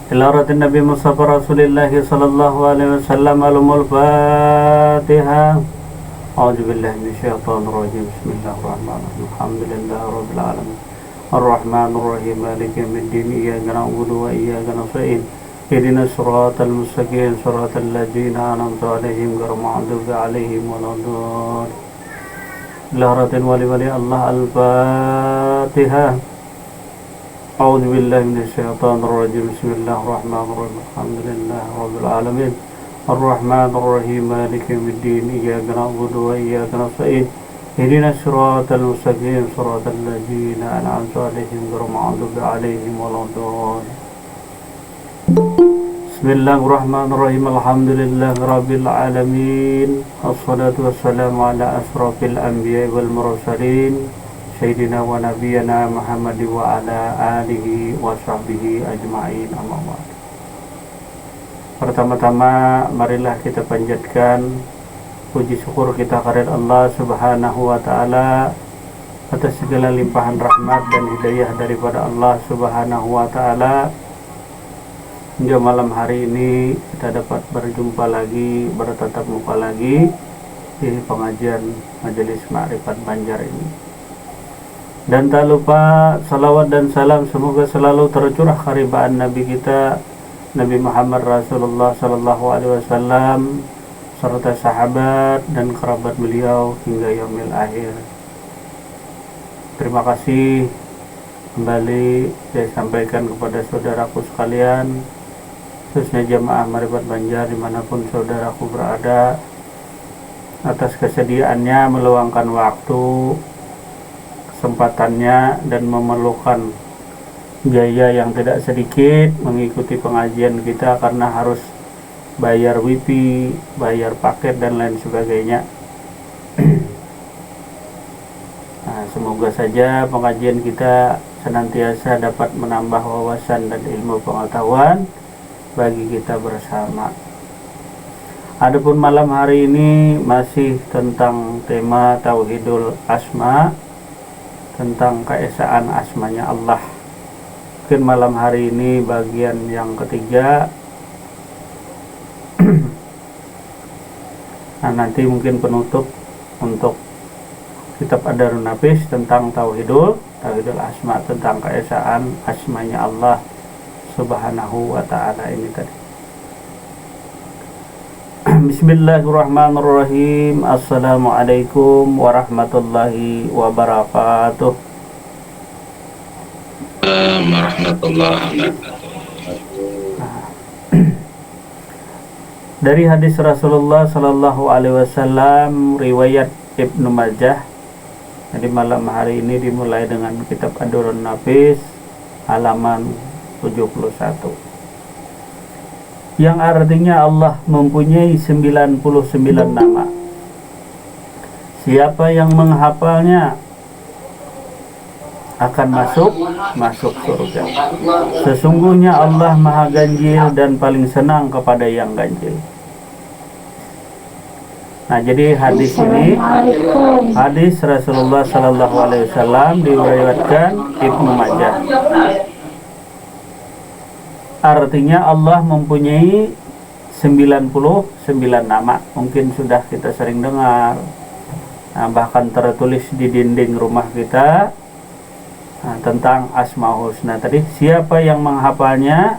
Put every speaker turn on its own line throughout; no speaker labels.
إلى رد النبي مصطفى رسول الله صلى الله عليه وسلم. الفاتحة. أعوذ بالله من الشيطان الرجيم. بسم الله الرحمن الرحيم. الحمد لله رب العالمين الرحمن الرحيم مالك يوم الدين. إياك نعبد وإياك نستعين. اهدنا الصراط المستقيم صراط الذين أنعمت عليهم غير المغضوب عليهم ولا الضالين. لهرة ولي الله. الفاتحة. أعوذ بالله من الشيطان الرجيم. بسم الله الرحمن الرحيم. الحمد لله رب العالمين الرحمن الرحيم مالك يوم الدين. إياك نعبد وإياك نستعين. اهدنا الصراط المستقيم صراط الذين أنعمت عليهم غير المغضوب عليهم ولا الضالين. بسم الله الرحمن الرحيم. الحمد لله رب العالمين. الصلاة والسلام على أشرف الأنبياء والمرسلين Sayyidina wa nabiyana Muhammad wa ala alihi wa sahbihi ajma'in. Amma ba'd. Pertama-tama marilah kita panjatkan puji syukur kita kepada Allah Subhanahu wa taala atas segala limpahan rahmat dan hidayah daripada Allah Subhanahu wa taala. Hingga malam hari ini kita dapat berjumpa lagi, bertatap muka lagi di pengajian Majelis Ma'rifat Banjar ini. Dan tak lupa salawat dan salam semoga selalu tercurah keharibaan Nabi kita Nabi Muhammad Rasulullah Sallallahu Alaihi Wasallam serta sahabat dan kerabat beliau hingga yaumil akhir. Terima kasih kembali saya sampaikan kepada saudaraku sekalian, khususnya jamaah Ma'rifat Banjar dimanapun saudaraku berada, atas kesediaannya meluangkan waktu, kesempatannya dan memerlukan biaya yang tidak sedikit mengikuti pengajian kita karena harus bayar wifi, bayar paket dan lain sebagainya. Nah, semoga saja pengajian kita senantiasa dapat menambah wawasan dan ilmu pengetahuan bagi kita bersama. Adapun malam hari ini masih tentang tema Tauhidul Asma, tentang keesaan asmanya Allah. Mungkin malam hari ini bagian yang ketiga. Nah, nanti mungkin penutup untuk kitab Ad-Darun Nafis tentang Tauhidul Asma, tentang keesaan asmanya Allah Subhanahu wa ta'ala ini tadi. Bismillahirrahmanirrahim. Assalamualaikum warahmatullahi wabarakatuh.
Warahmatullahi
Dari hadis Rasulullah Sallallahu Alaihi Wasallam riwayat Ibnu Majah. Jadi malam hari ini dimulai dengan kitab Ad-Darun Nafis halaman 71, yang artinya Allah mempunyai 99 nama. Siapa yang menghafalnya akan masuk surga. Sesungguhnya Allah Maha Ganjil dan paling senang kepada yang ganjil. Nah, jadi hadis ini hadis Rasulullah Sallallahu Alaihi Wasallam diriwayatkan Ibnu Majah. Artinya Allah mempunyai 99 nama. Mungkin sudah kita sering dengar, nah, bahkan tertulis di dinding rumah kita, nah, tentang Asmaul Husna tadi. Siapa yang menghafalnya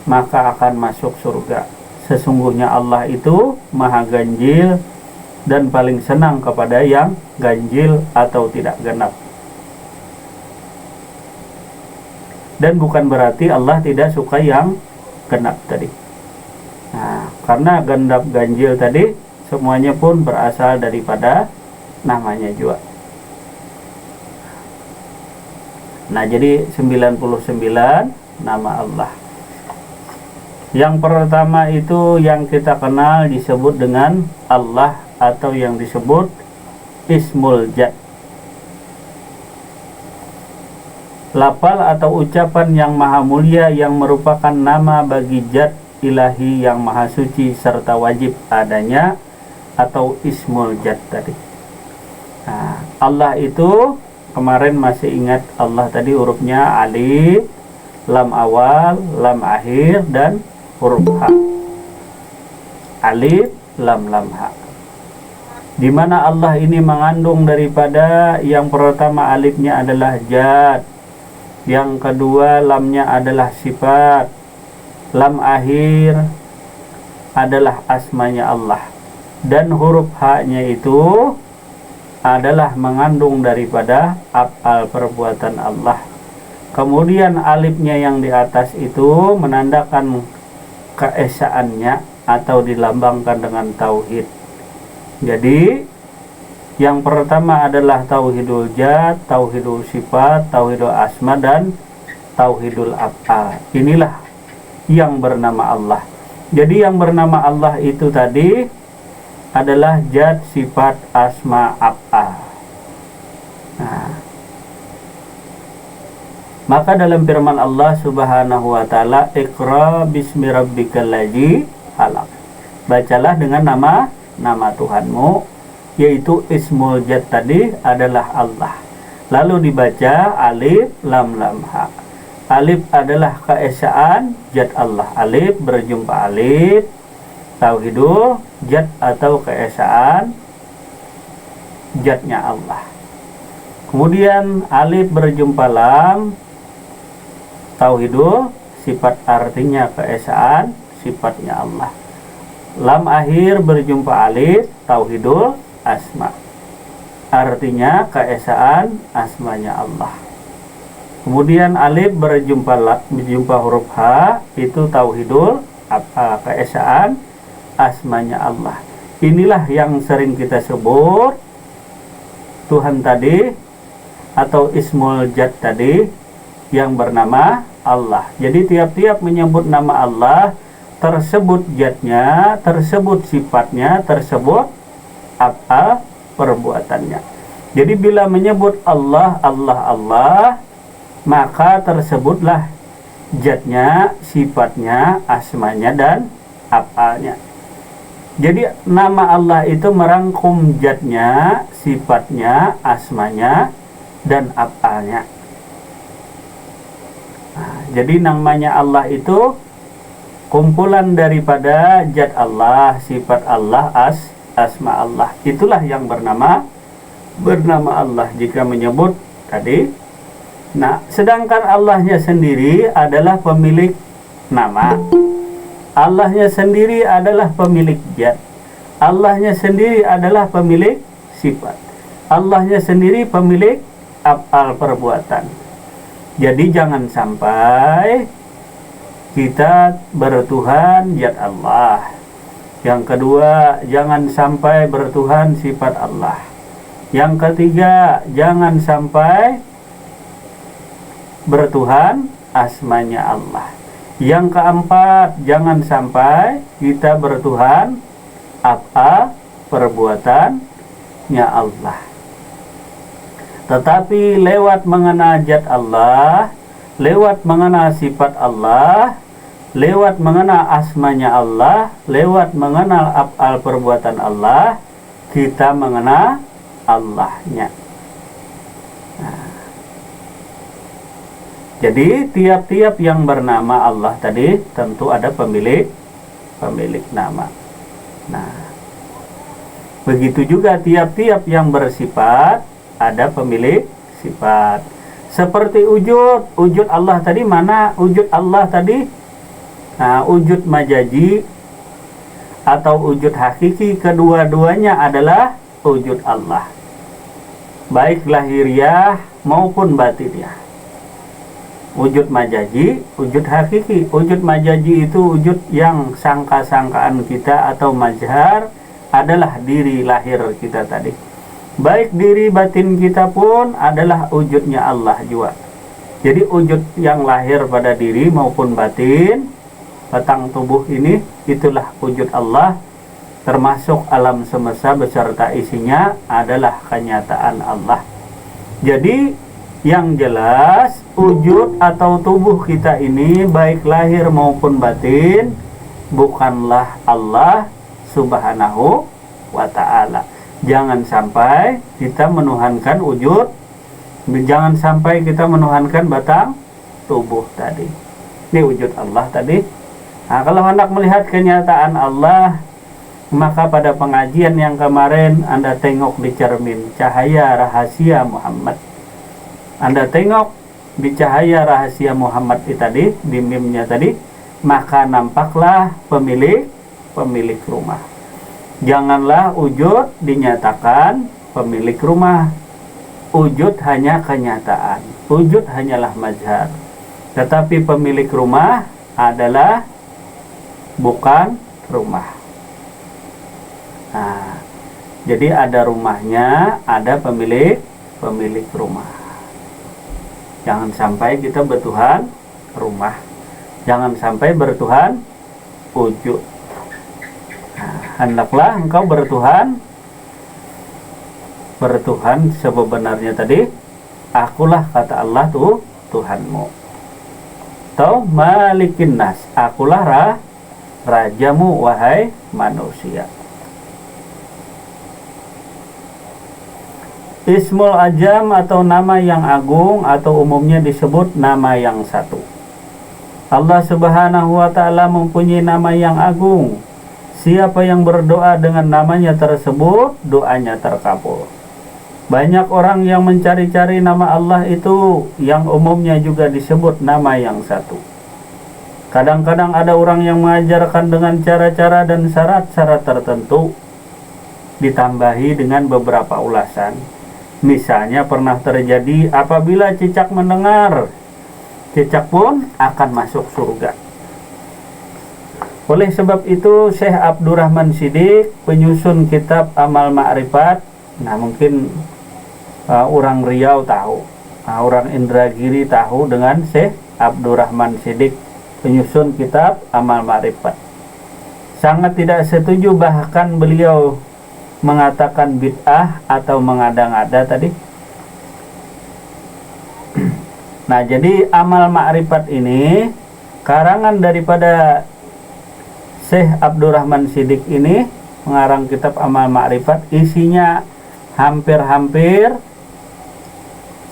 maka akan masuk surga. Sesungguhnya Allah itu Maha Ganjil dan paling senang kepada yang ganjil atau tidak genap. Dan bukan berarti Allah tidak suka yang genap tadi. Nah, karena genap ganjil tadi semuanya pun berasal daripada namanya juga. Nah, jadi 99 nama Allah. Yang pertama itu yang kita kenal disebut dengan Allah atau yang disebut Ismul Jad. Lafal atau ucapan yang maha mulia yang merupakan nama bagi Zat ilahi yang maha suci serta wajib adanya atau Ismul Zat tadi. Nah, Allah itu kemarin masih ingat Allah tadi hurufnya alif, lam awal, lam akhir, dan huruf ha. Alif, lam, ha. Di mana Allah ini mengandung daripada yang pertama alifnya adalah zat, yang kedua lamnya adalah sifat, lam akhir adalah asmanya Allah, dan huruf ha-nya itu adalah mengandung daripada af'al perbuatan Allah. Kemudian alifnya yang di atas itu menandakan keesaannya atau dilambangkan dengan tauhid. Jadi yang pertama adalah tauhidul zat, tauhidul sifat, tauhidul asma, dan tauhidul af'al. Inilah yang bernama Allah. Jadi yang bernama Allah itu tadi adalah zat, sifat, asma, af'al. Nah, maka dalam firman Allah Subhanahu wa taala, Iqra bismi rabbikal ladzi khalaq. Bacalah dengan nama Tuhanmu, yaitu ismul zat tadi adalah Allah. Lalu dibaca alif, lam, ha. Alif adalah keesaan zat Allah. Alif berjumpa alif, tauhidul zat atau keesaan zatnya Allah. Kemudian alif berjumpa lam, tauhidul sifat, artinya keesaan sifatnya Allah. Lam akhir berjumpa alif, tauhidul asma, artinya keesaan asmanya Allah. Kemudian alif berjumpa huruf ha, itu tauhidul keesaan asmanya Allah. Inilah yang sering kita sebut Tuhan tadi atau ismul zat tadi yang bernama Allah. Jadi tiap-tiap menyebut nama Allah tersebut zatnya, tersebut sifatnya, tersebut af'al perbuatannya. Jadi bila menyebut Allah, maka tersebutlah zatnya, sifatnya, asmanya, dan af'alnya. Jadi nama Allah itu merangkum zatnya, sifatnya, asmanya, dan af'alnya. Nah, jadi namanya Allah itu kumpulan daripada zat Allah, sifat Allah, asma Allah. Itulah yang bernama Allah jika menyebut tadi. Nah, sedangkan Allahnya sendiri adalah pemilik nama. Allahnya sendiri adalah pemilik zat. Allahnya sendiri adalah pemilik sifat. Allahnya sendiri pemilik af'al perbuatan. Jadi jangan sampai kita bertuhan zat Allah. Yang kedua, jangan sampai bertuhan sifat Allah. Yang ketiga, jangan sampai bertuhan asmanya Allah. Yang keempat, jangan sampai kita bertuhan af'al perbuatannya Allah. Tetapi lewat mengenal zat Allah, lewat mengenal sifat Allah, lewat mengenal asmanya Allah, lewat mengenal af'al perbuatan Allah, kita mengenal Allahnya. Nah, jadi tiap-tiap yang bernama Allah tadi tentu ada pemilik nama. Nah, begitu juga tiap-tiap yang bersifat ada pemilik sifat. Seperti wujud Allah tadi, mana wujud Allah tadi? Nah, wujud majazi atau wujud hakiki, kedua-duanya adalah wujud Allah, baik lahiriah maupun batiniah. Wujud majazi, wujud hakiki. Wujud majazi itu wujud yang sangka-sangkaan kita atau mazhar, adalah diri lahir kita tadi. Baik diri batin kita pun adalah wujudnya Allah juga. Jadi wujud yang lahir pada diri maupun batin, batang tubuh ini, itulah wujud Allah, termasuk alam semesta beserta isinya adalah kenyataan Allah. Jadi yang jelas wujud atau tubuh kita ini baik lahir maupun batin bukanlah Allah Subhanahu wa ta'ala. Jangan sampai kita menuhankan wujud, jangan sampai kita menuhankan batang tubuh tadi. Ini wujud Allah tadi. Nah, kalau hendak melihat kenyataan Allah, maka pada pengajian yang kemarin Anda tengok di cermin cahaya rahasia Muhammad. Anda tengok di cahaya rahasia Muhammad itu tadi, di mimnya tadi, maka nampaklah pemilik rumah. Janganlah wujud dinyatakan pemilik rumah. Wujud hanya kenyataan. Wujud hanyalah mazhar. Tetapi pemilik rumah adalah bukan rumah. Nah, jadi ada rumahnya, ada pemilik rumah. Jangan sampai kita bertuhan rumah. Jangan sampai bertuhan wujud. Nah, hendaklah engkau bertuhan sebenarnya tadi. Akulah kata Allah tuh Tuhanmu. Atau malikin nas, akulah rajamu wahai manusia. Ismul Ajam atau nama yang agung atau umumnya disebut nama yang satu. Allah Subhanahu wa ta'ala mempunyai nama yang agung. Siapa yang berdoa dengan namanya tersebut, doanya terkabul. Banyak orang yang mencari-cari nama Allah itu yang umumnya juga disebut nama yang satu. Kadang-kadang ada orang yang mengajarkan dengan cara-cara dan syarat-syarat tertentu, ditambahi dengan beberapa ulasan. Misalnya pernah terjadi apabila cicak mendengar, cicak pun akan masuk surga. Oleh sebab itu Syekh Abdurrahman Siddiq, penyusun kitab Amal Ma'rifat, nah mungkin orang Riau tahu, orang Indragiri tahu dengan Syekh Abdurrahman Siddiq, penyusun kitab Amal Ma'rifat. Sangat tidak setuju, bahkan beliau mengatakan bid'ah atau mengada-ngada tadi. Nah, jadi Amal Ma'rifat ini karangan daripada Syekh Abdurrahman Siddiq ini, mengarang kitab Amal Ma'rifat, isinya hampir-hampir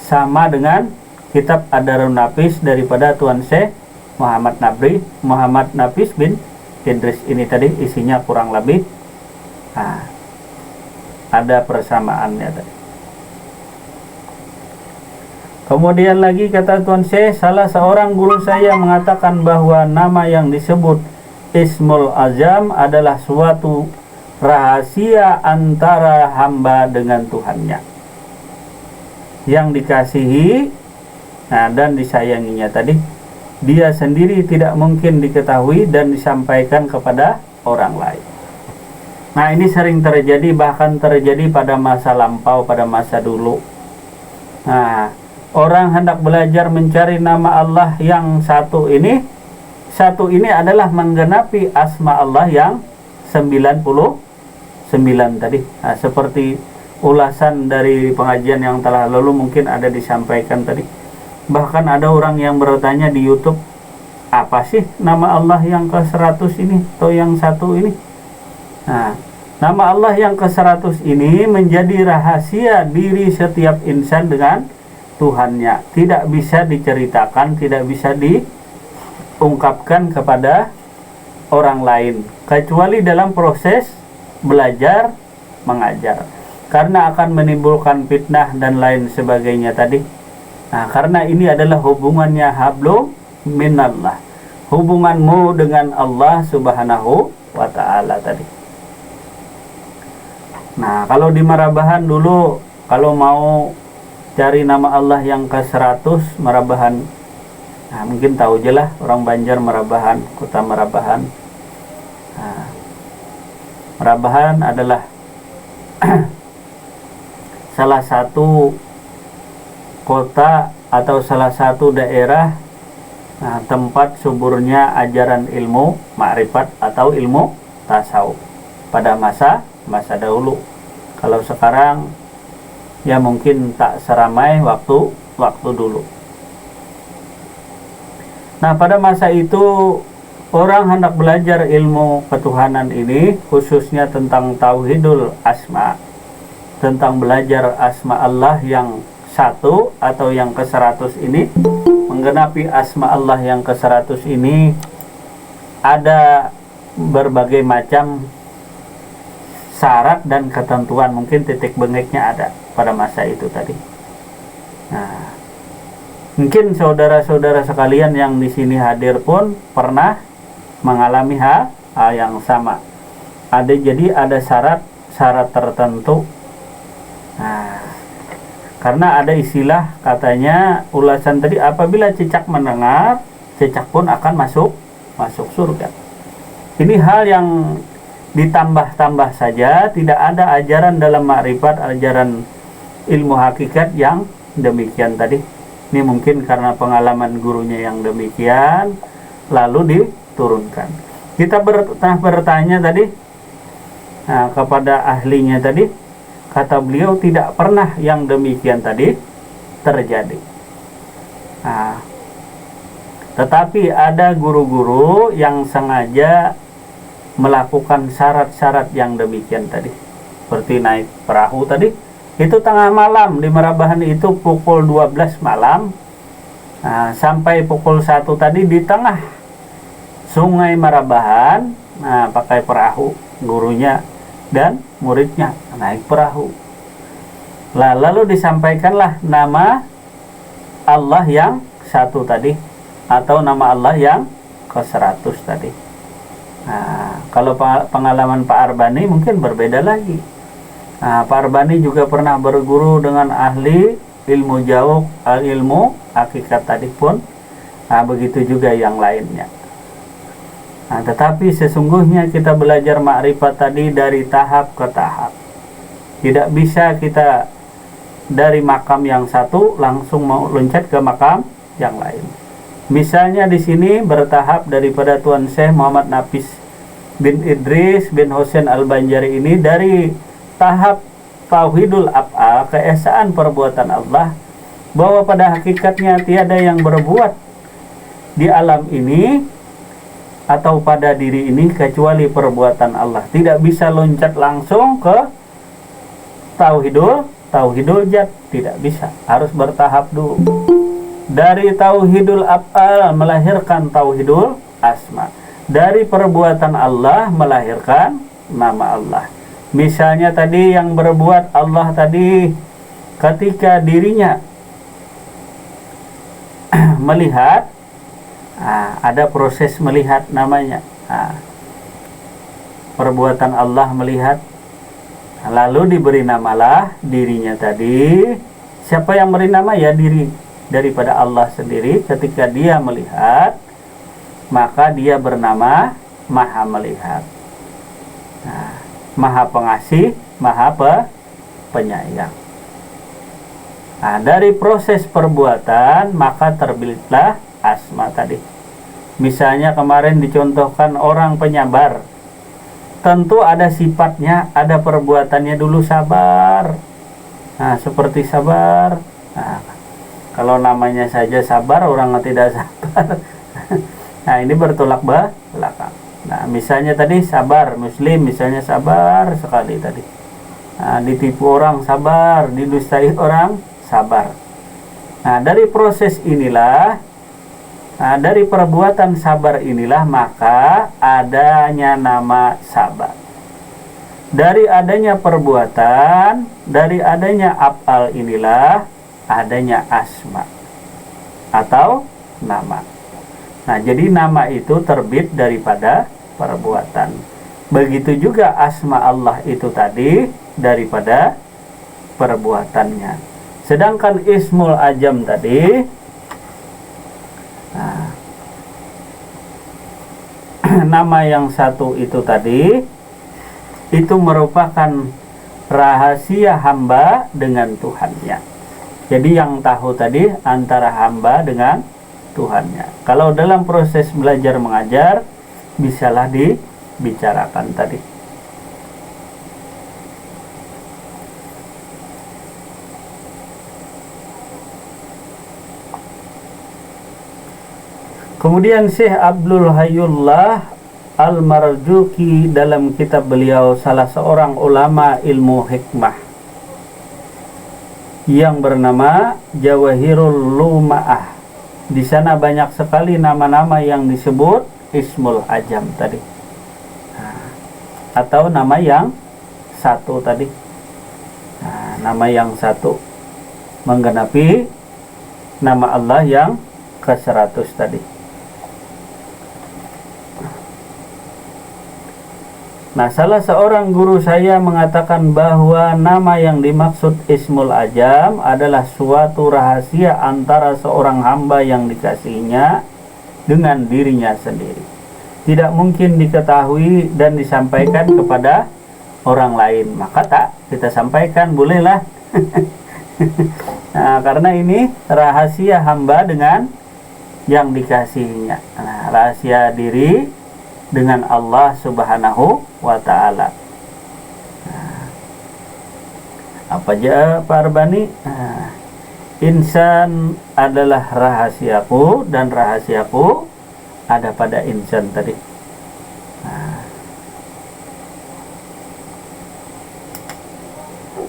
sama dengan kitab Adarun Nafis daripada Tuan Syekh Muhammad Nafis bin Idris ini tadi, isinya kurang lebih ada persamaannya tadi. Kemudian lagi kata Tuan Syekh, salah seorang guru saya mengatakan bahwa nama yang disebut Ismul Azam adalah suatu rahasia antara hamba dengan Tuhannya yang dikasihi dan disayanginya tadi. Dia sendiri tidak mungkin diketahui dan disampaikan kepada orang lain. Nah, ini sering terjadi, bahkan terjadi pada masa lampau, pada masa dulu. Nah, orang hendak belajar mencari nama Allah yang satu ini adalah menggenapi asma Allah yang 99 tadi. Nah, seperti ulasan dari pengajian yang telah lalu mungkin ada disampaikan tadi. Bahkan ada orang yang bertanya di YouTube, apa sih nama Allah yang ke-100 ini atau yang satu ini? Nah, nama Allah yang ke-100 ini menjadi rahasia diri setiap insan dengan Tuhannya. Tidak bisa diceritakan, tidak bisa diungkapkan kepada orang lain, kecuali dalam proses belajar mengajar. Karena akan menimbulkan fitnah dan lain sebagainya tadi. Nah, karena ini adalah hubungannya hablum minallah. Hubunganmu dengan Allah Subhanahu wa ta'ala tadi. Nah, kalau di Marabahan dulu, kalau mau cari nama Allah yang ke-100 Marabahan, nah mungkin tahu aja lah, orang Banjar Marabahan, kota Marabahan. Nah, Marabahan adalah salah satu kota atau salah satu daerah tempat suburnya ajaran ilmu ma'rifat atau ilmu tasawuf pada masa dahulu. Kalau sekarang ya mungkin tak seramai waktu dulu. Nah, pada masa itu orang hendak belajar ilmu ketuhanan ini, khususnya tentang tauhidul asma, tentang belajar asma Allah yang satu atau yang ke-100 ini, menggenapi asma Allah yang ke-100 ini ada berbagai macam syarat dan ketentuan, mungkin titik bengeknya ada pada masa itu tadi. Nah, mungkin saudara-saudara sekalian yang di sini hadir pun pernah mengalami hal yang sama. Jadi ada syarat tertentu. Nah, karena ada istilah katanya ulasan tadi, apabila cicak mendengar, cicak pun akan masuk surga. Ini hal yang ditambah-tambah saja, tidak ada ajaran dalam makrifat, ajaran ilmu hakikat yang demikian tadi. Ini mungkin karena pengalaman gurunya yang demikian lalu diturunkan. Kita pernah bertanya tadi kepada ahlinya tadi, kata beliau tidak pernah yang demikian tadi terjadi. Tetapi ada guru-guru yang sengaja melakukan syarat-syarat yang demikian tadi. Seperti naik perahu tadi, itu tengah malam di Marabahan itu pukul 12 malam sampai pukul 1 tadi di tengah Sungai Marabahan, pakai perahu gurunya dan muridnya naik perahu. Lalu disampaikanlah nama Allah yang 1 tadi, atau nama Allah yang ke-100 tadi. Kalau pengalaman Pak Arbani mungkin berbeda lagi. Pak Arbani juga pernah berguru dengan ahli ilmu jauh, ilmu hakikat tadi pun. Begitu juga yang lainnya. Tetapi sesungguhnya kita belajar makrifat tadi dari tahap ke tahap. Tidak bisa kita dari makam yang satu langsung mau loncat ke makam yang lain. Misalnya di sini bertahap daripada Tuan Syekh Muhammad Nafis bin Idris bin Husain Al-Banjari ini dari tahap tauhidul af'al, keesaan perbuatan Allah, bahwa pada hakikatnya tiada yang berbuat di alam ini atau pada diri ini kecuali perbuatan Allah. Tidak bisa loncat langsung ke tauhidul zat, tidak bisa, harus bertahap dulu. Dari tauhidul af'al melahirkan tauhidul asma. Dari perbuatan Allah melahirkan nama Allah. Misalnya tadi yang berbuat Allah tadi ketika dirinya melihat, ada proses melihat namanya. Perbuatan Allah melihat, lalu diberi namalah dirinya tadi. Siapa yang beri nama? Ya diri daripada Allah sendiri. Ketika dia melihat, maka dia bernama Maha Melihat, Maha Pengasih, Maha Penyayang. Dari proses perbuatan maka terbitlah asma tadi. Misalnya kemarin dicontohkan orang penyabar, tentu ada sifatnya, ada perbuatannya dulu sabar. Seperti sabar. Kalau namanya saja sabar, orang tidak sabar. Ini bertolak belakang. Misalnya tadi sabar, muslim misalnya sabar sekali tadi. Ditipu orang sabar, didustai orang sabar. Dari proses inilah, dari perbuatan sabar inilah maka adanya nama sabar. Dari adanya perbuatan, dari adanya af'al inilah adanya asma atau nama. Jadi nama itu terbit daripada perbuatan. Begitu juga asma Allah itu tadi daripada perbuatannya. Sedangkan ismul ajam tadi, nama yang 1 itu tadi, itu merupakan rahasia hamba dengan Tuhannya. Jadi yang tahu tadi antara hamba dengan Tuhannya. Kalau dalam proses belajar mengajar, bisalah dibicarakan tadi. Kemudian Syekh Abdul Hayyullah Al-Marzuki dalam kitab beliau, salah seorang ulama ilmu hikmah yang bernama Jawahirul Luma'ah, Di sana banyak sekali nama-nama yang disebut Ismul Ajam tadi. Atau nama yang satu tadi. Nama yang satu menggenapi nama Allah yang ke-100 tadi. Nah, salah seorang guru saya mengatakan bahwa nama yang dimaksud Ismul Ajam adalah suatu rahasia antara seorang hamba yang dikasihinya dengan dirinya sendiri. Tidak mungkin diketahui dan disampaikan kepada orang lain. Maka tak kita sampaikan, bolehlah. Nah, karena ini rahasia hamba dengan yang dikasihinya. Nah, rahasia diri dengan Allah Subhanahu wa ta'ala. Apa aja Pak Arbani? Insan adalah rahasiaku dan rahasiaku ada pada insan tadi.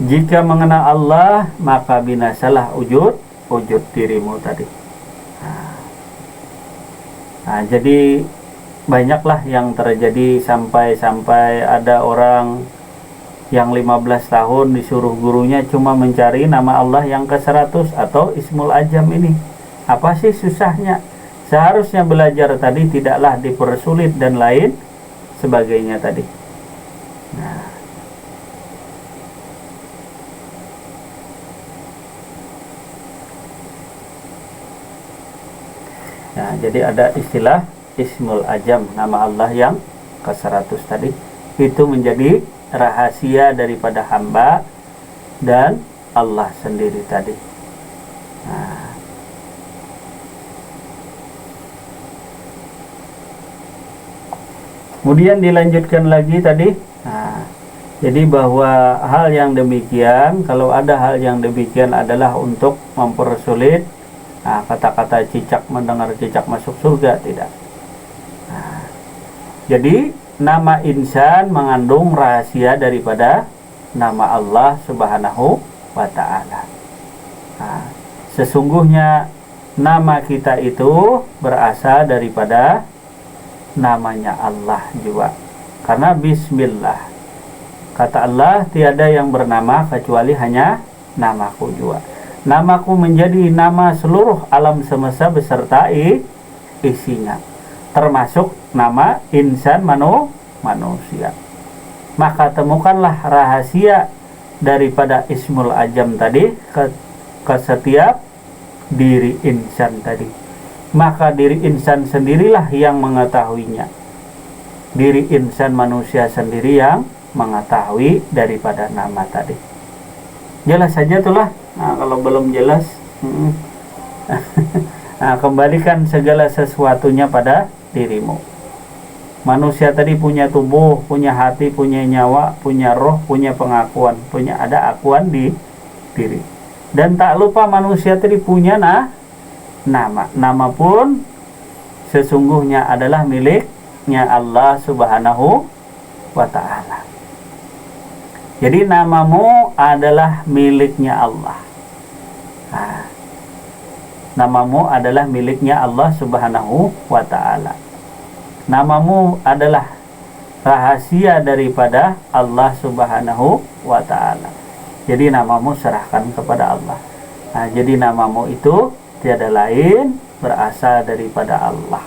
Jika mengenal Allah, maka binasalah wujud dirimu tadi. Jadi banyaklah yang terjadi sampai ada orang yang 15 tahun disuruh gurunya cuma mencari nama Allah yang ke-100 atau Ismul Ajam ini. Apa sih susahnya? Seharusnya belajar tadi tidaklah dipersulit dan lain sebagainya tadi. Nah, jadi ada istilah Ismul Ajam, nama Allah yang ke-100 tadi. Itu menjadi rahasia daripada hamba dan Allah sendiri tadi. Kemudian dilanjutkan lagi tadi. Jadi bahwa hal yang demikian, kalau ada hal yang demikian adalah untuk mempersulit kata-kata cicak mendengar cicak masuk surga, tidak. Jadi nama insan mengandung rahasia daripada nama Allah Subhanahu wa ta'ala. Sesungguhnya nama kita itu berasal daripada namanya Allah juga. Karena bismillah, kata Allah, tiada yang bernama kecuali hanya namaku juga. Namaku menjadi nama seluruh alam semesta beserta isinya, termasuk nama insan manusia. Maka temukanlah rahasia daripada Ismul Ajam tadi ke setiap diri insan tadi. Maka diri insan sendirilah yang mengetahuinya. Diri insan manusia sendiri yang mengetahui daripada nama tadi. Jelas saja itulah. Kalau belum jelas, kembalikan segala sesuatunya pada dirimu. Manusia tadi punya tubuh, punya hati, punya nyawa, punya roh, punya pengakuan, ada akuan di diri. Dan tak lupa manusia tadi punya nama. Nama pun sesungguhnya adalah miliknya Allah Subhanahu wa ta'ala. Jadi namamu adalah miliknya Allah. Namamu adalah miliknya Allah Subhanahu wa ta'ala. Namamu adalah rahasia daripada Allah Subhanahu wa ta'ala. Jadi namamu serahkan kepada Allah. Jadi namamu itu tiada lain berasal daripada Allah.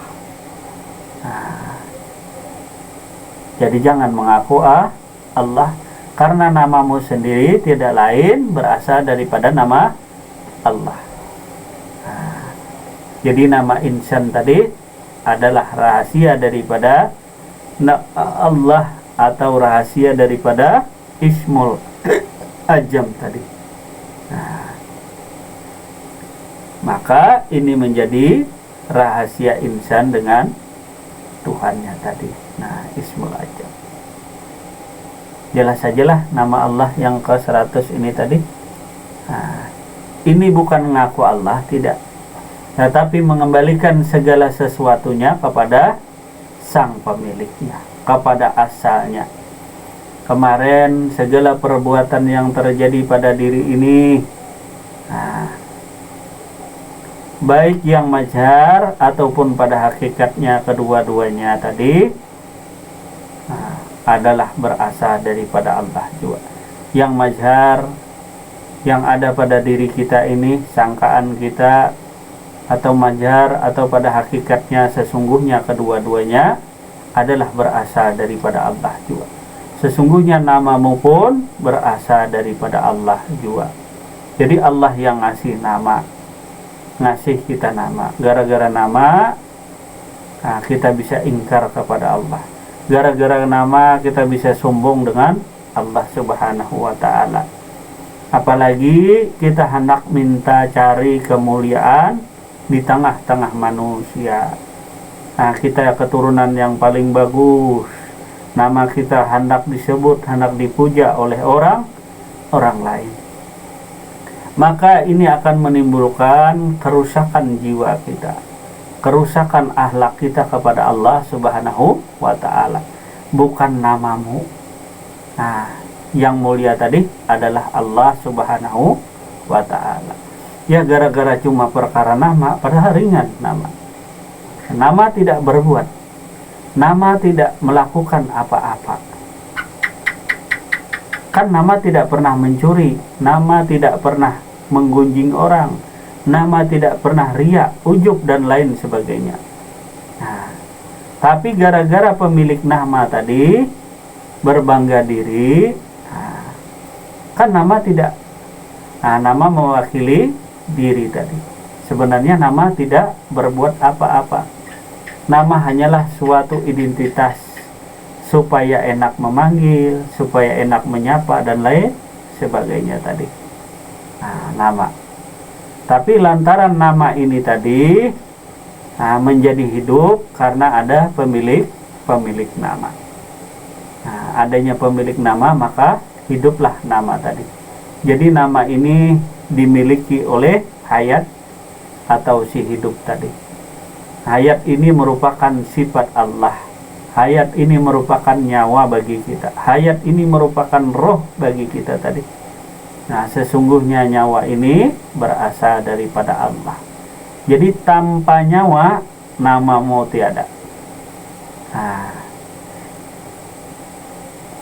Jadi jangan mengaku Allah, karena namamu sendiri tidak lain berasal daripada nama Allah. Jadi nama insan tadi adalah rahasia daripada Allah atau rahasia daripada Ismul Ajam tadi. Maka ini menjadi rahasia insan dengan Tuhannya tadi. Ismul Ajam. Jelas sajalah nama Allah yang ke-100 ini tadi. Ini bukan mengaku Allah, tidak. Tetapi mengembalikan segala sesuatunya kepada sang pemiliknya, kepada asalnya. Kemarin segala perbuatan yang terjadi pada diri ini baik yang majhar ataupun pada hakikatnya kedua-duanya tadi adalah berasal daripada Allah juga. Yang majhar, yang ada pada diri kita ini, sangkaan kita, atau majhar, atau pada hakikatnya sesungguhnya kedua-duanya adalah berasal daripada Allah juga. Sesungguhnya namamu pun berasal daripada Allah juga. Jadi Allah yang ngasih nama, ngasih kita nama. Gara-gara nama kita bisa ingkar kepada Allah. Gara-gara nama kita bisa sombong dengan Allah Subhanahu wa ta'ala. Apalagi kita hendak minta cari kemuliaan di tengah-tengah manusia. Kita keturunan yang paling bagus, nama kita hendak disebut, hendak dipuja oleh orang lain. Maka ini akan menimbulkan kerusakan jiwa kita, kerusakan akhlak kita kepada Allah Subhanahu wa ta'ala. Bukan namamu. Yang mulia tadi adalah Allah Subhanahu wa ta'ala. Ya, gara-gara cuma perkara nama, padahal ringan nama. Nama tidak berbuat, nama tidak melakukan apa-apa. Kan nama tidak pernah mencuri, nama tidak pernah menggunjing orang, nama tidak pernah riya, ujub dan lain sebagainya. Tapi gara-gara pemilik nama tadi berbangga diri, kan nama tidak, nama mewakili diri tadi. Sebenarnya nama tidak berbuat apa-apa. Nama hanyalah suatu identitas supaya enak memanggil, supaya enak menyapa dan lain sebagainya tadi. Nama. Tapi lantaran nama ini tadi menjadi hidup karena ada pemilik nama. Adanya pemilik nama, maka hiduplah nama tadi. Jadi nama ini dimiliki oleh hayat atau si hidup tadi. Hayat ini merupakan sifat Allah. Hayat ini merupakan nyawa bagi kita. Hayat ini merupakan roh bagi kita tadi. Sesungguhnya nyawa ini berasal daripada Allah. Jadi tanpa nyawa, namamu tiada.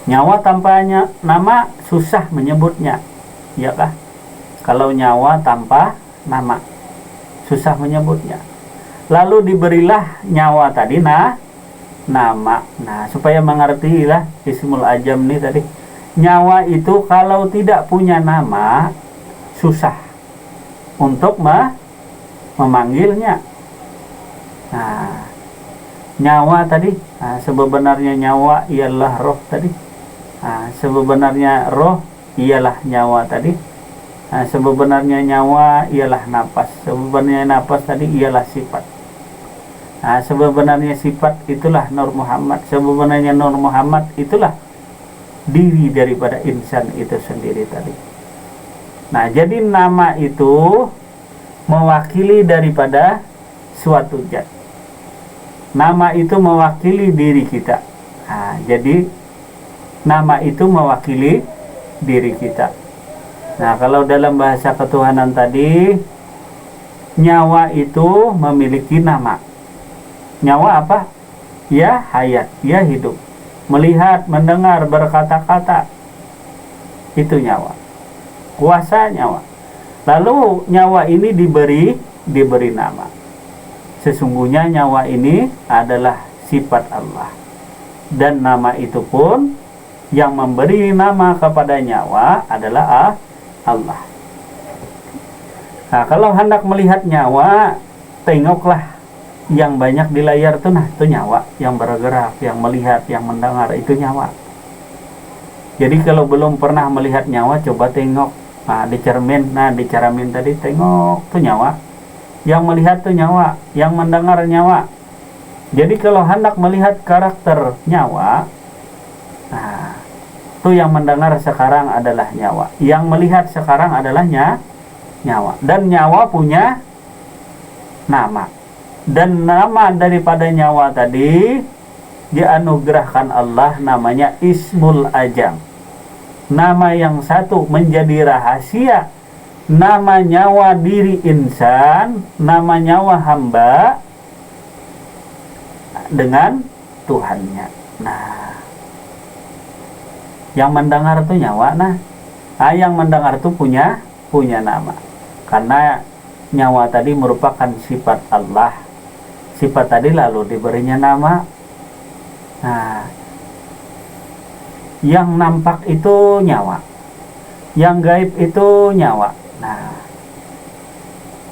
Nyawa tanpa nama susah menyebutnya, ya kah? Kalau nyawa tanpa nama susah menyebutnya. Lalu diberilah nyawa tadi nama. Supaya mengertilah ismul ajam ini tadi. Nyawa itu kalau tidak punya nama susah untuk memanggilnya. Nyawa tadi, sebenarnya nyawa ialah roh tadi. Sebenarnya roh ialah nyawa tadi. Sebenarnya nyawa ialah napas. Sebenarnya napas tadi ialah sifat. Sebenarnya sifat itulah Nur Muhammad. Sebenarnya Nur Muhammad itulah diri daripada insan itu sendiri tadi. Jadi nama itu mewakili daripada suatu zat. Nama itu mewakili diri kita. Jadi nama itu mewakili diri kita. Kalau dalam bahasa ketuhanan tadi, nyawa itu memiliki nama. Nyawa apa? Ya hayat, ya hidup. Melihat, mendengar, berkata-kata. Itu nyawa. Kuasa nyawa. Lalu nyawa ini diberi nama. Sesungguhnya nyawa ini adalah sifat Allah. Dan nama itu pun yang memberi nama kepada nyawa adalah Allah. Kalau hendak melihat nyawa, tengoklah yang banyak di layar itu, itu nyawa yang bergerak, yang melihat, yang mendengar, itu nyawa. Jadi kalau belum pernah melihat nyawa, coba tengok. Di cermin, di cermin tadi tengok, itu nyawa. Yang melihat itu nyawa, yang mendengar nyawa. Jadi kalau hendak melihat karakter nyawa, itu yang mendengar sekarang adalah nyawa, yang melihat sekarang adalah nyawa. Dan nyawa punya nama. Dan nama daripada nyawa tadi dianugerahkan Allah, namanya Ismul Ajam. Nama yang satu menjadi rahasia nama nyawa diri insan, nama nyawa hamba dengan Tuhannya. Nah, yang mendengar tuh nyawa, yang mendengar tuh punya nama. Karena nyawa tadi merupakan sifat Allah. Sifat tadi lalu diberinya nama. Nah, yang nampak itu nyawa, yang gaib itu nyawa. Nah,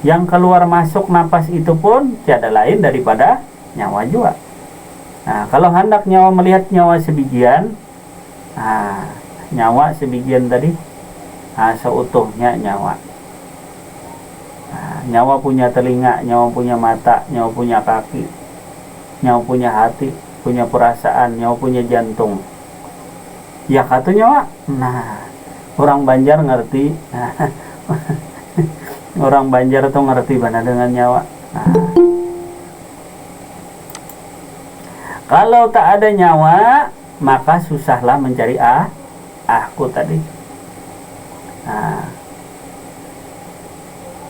yang keluar masuk napas itu pun tiada lain daripada nyawa juga. Nah, kalau hendak nyawa melihat nyawa sebijian, nyawa sebijian tadi, seutuhnya nyawa. Nyawa punya telinga, nyawa punya mata, nyawa punya kaki, nyawa punya hati, punya perasaan, nyawa punya jantung. Ya kata nyawa. Nah, orang Banjar ngerti. Orang Banjar tuh ngerti mana dengan nyawa. Nah, kalau tak ada nyawa, maka susahlah mencari aku tadi. Nah,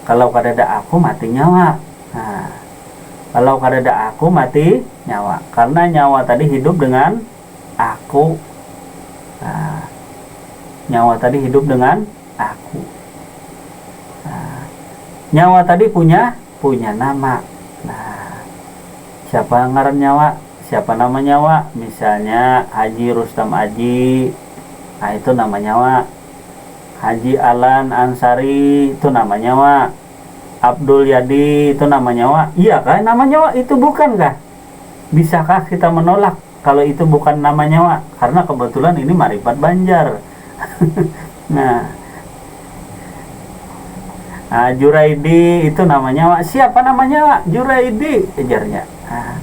kalau kadada aku mati nyawa. Nah, kalau kadada aku mati nyawa. Karena nyawa tadi hidup dengan aku. Nah, nyawa tadi hidup dengan aku. Nah, nyawa tadi punya nama. Nah, siapa ngaran nyawa? Siapa nama nyawa? Misalnya Haji Rustam Aji, nah itu nama nyawa. Haji Alan Ansari, itu nama nyawa. Abdul Yadi, itu nama nyawa. Iya kan? Nama nyawa itu bukan kah? Bisakah kita menolak kalau itu bukan nama nyawa? Karena kebetulan ini Marifat Banjar. Nah, Juraidi itu nama nyawa. Siapa nama nyawa? Juraidi, ejarnya. Nah,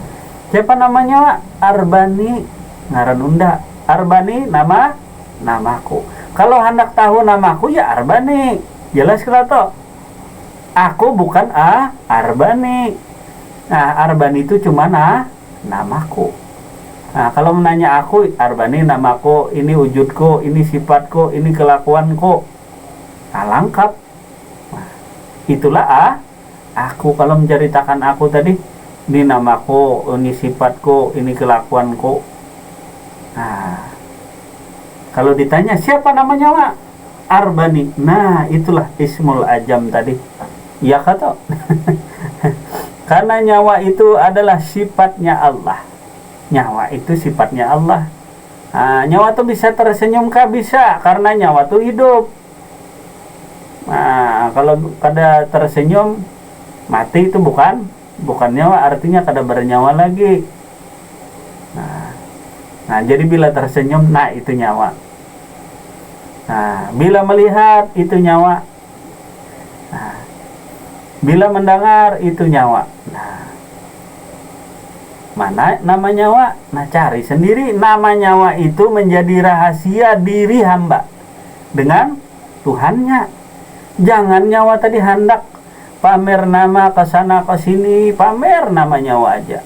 siapa nama nyawa? Arbani, ngaran unda. Arbani namaku. Kalau hendak tahu namaku ya Arbani. Jelas kelato. Aku bukan Arbani. Nah, Arbani itu cuma namaku. Nah, kalau menanya aku, Arbani namaku, ini wujudku, ini sifatku, ini kelakuanku. Nah, lengkap. Nah, itulah aku. Kalau menceritakan aku tadi, ini namaku, ini sifatku, ini kelakuanku. Nah, kalau ditanya siapa nama nyawa? Arbani. Nah, itulah Ismul Ajam tadi. Ya kata. Karena nyawa itu adalah sifatnya Allah. Nyawa itu sifatnya Allah. Nah, nyawa itu bisa tersenyum kah? Bisa, karena nyawa itu hidup. Nah, kalau kada tersenyum, mati itu bukan nyawa, artinya kada bernyawa lagi. Nah, jadi bila tersenyum, nah itu nyawa. Nah, bila melihat itu nyawa. Nah, bila mendengar itu nyawa. Nah, mana nama nyawa? Nah, cari sendiri. Nama nyawa itu menjadi rahasia diri hamba dengan Tuhannya. Jangan nyawa tadi hendak pamer nama ke sana ke sini, pamer nama nyawa aja.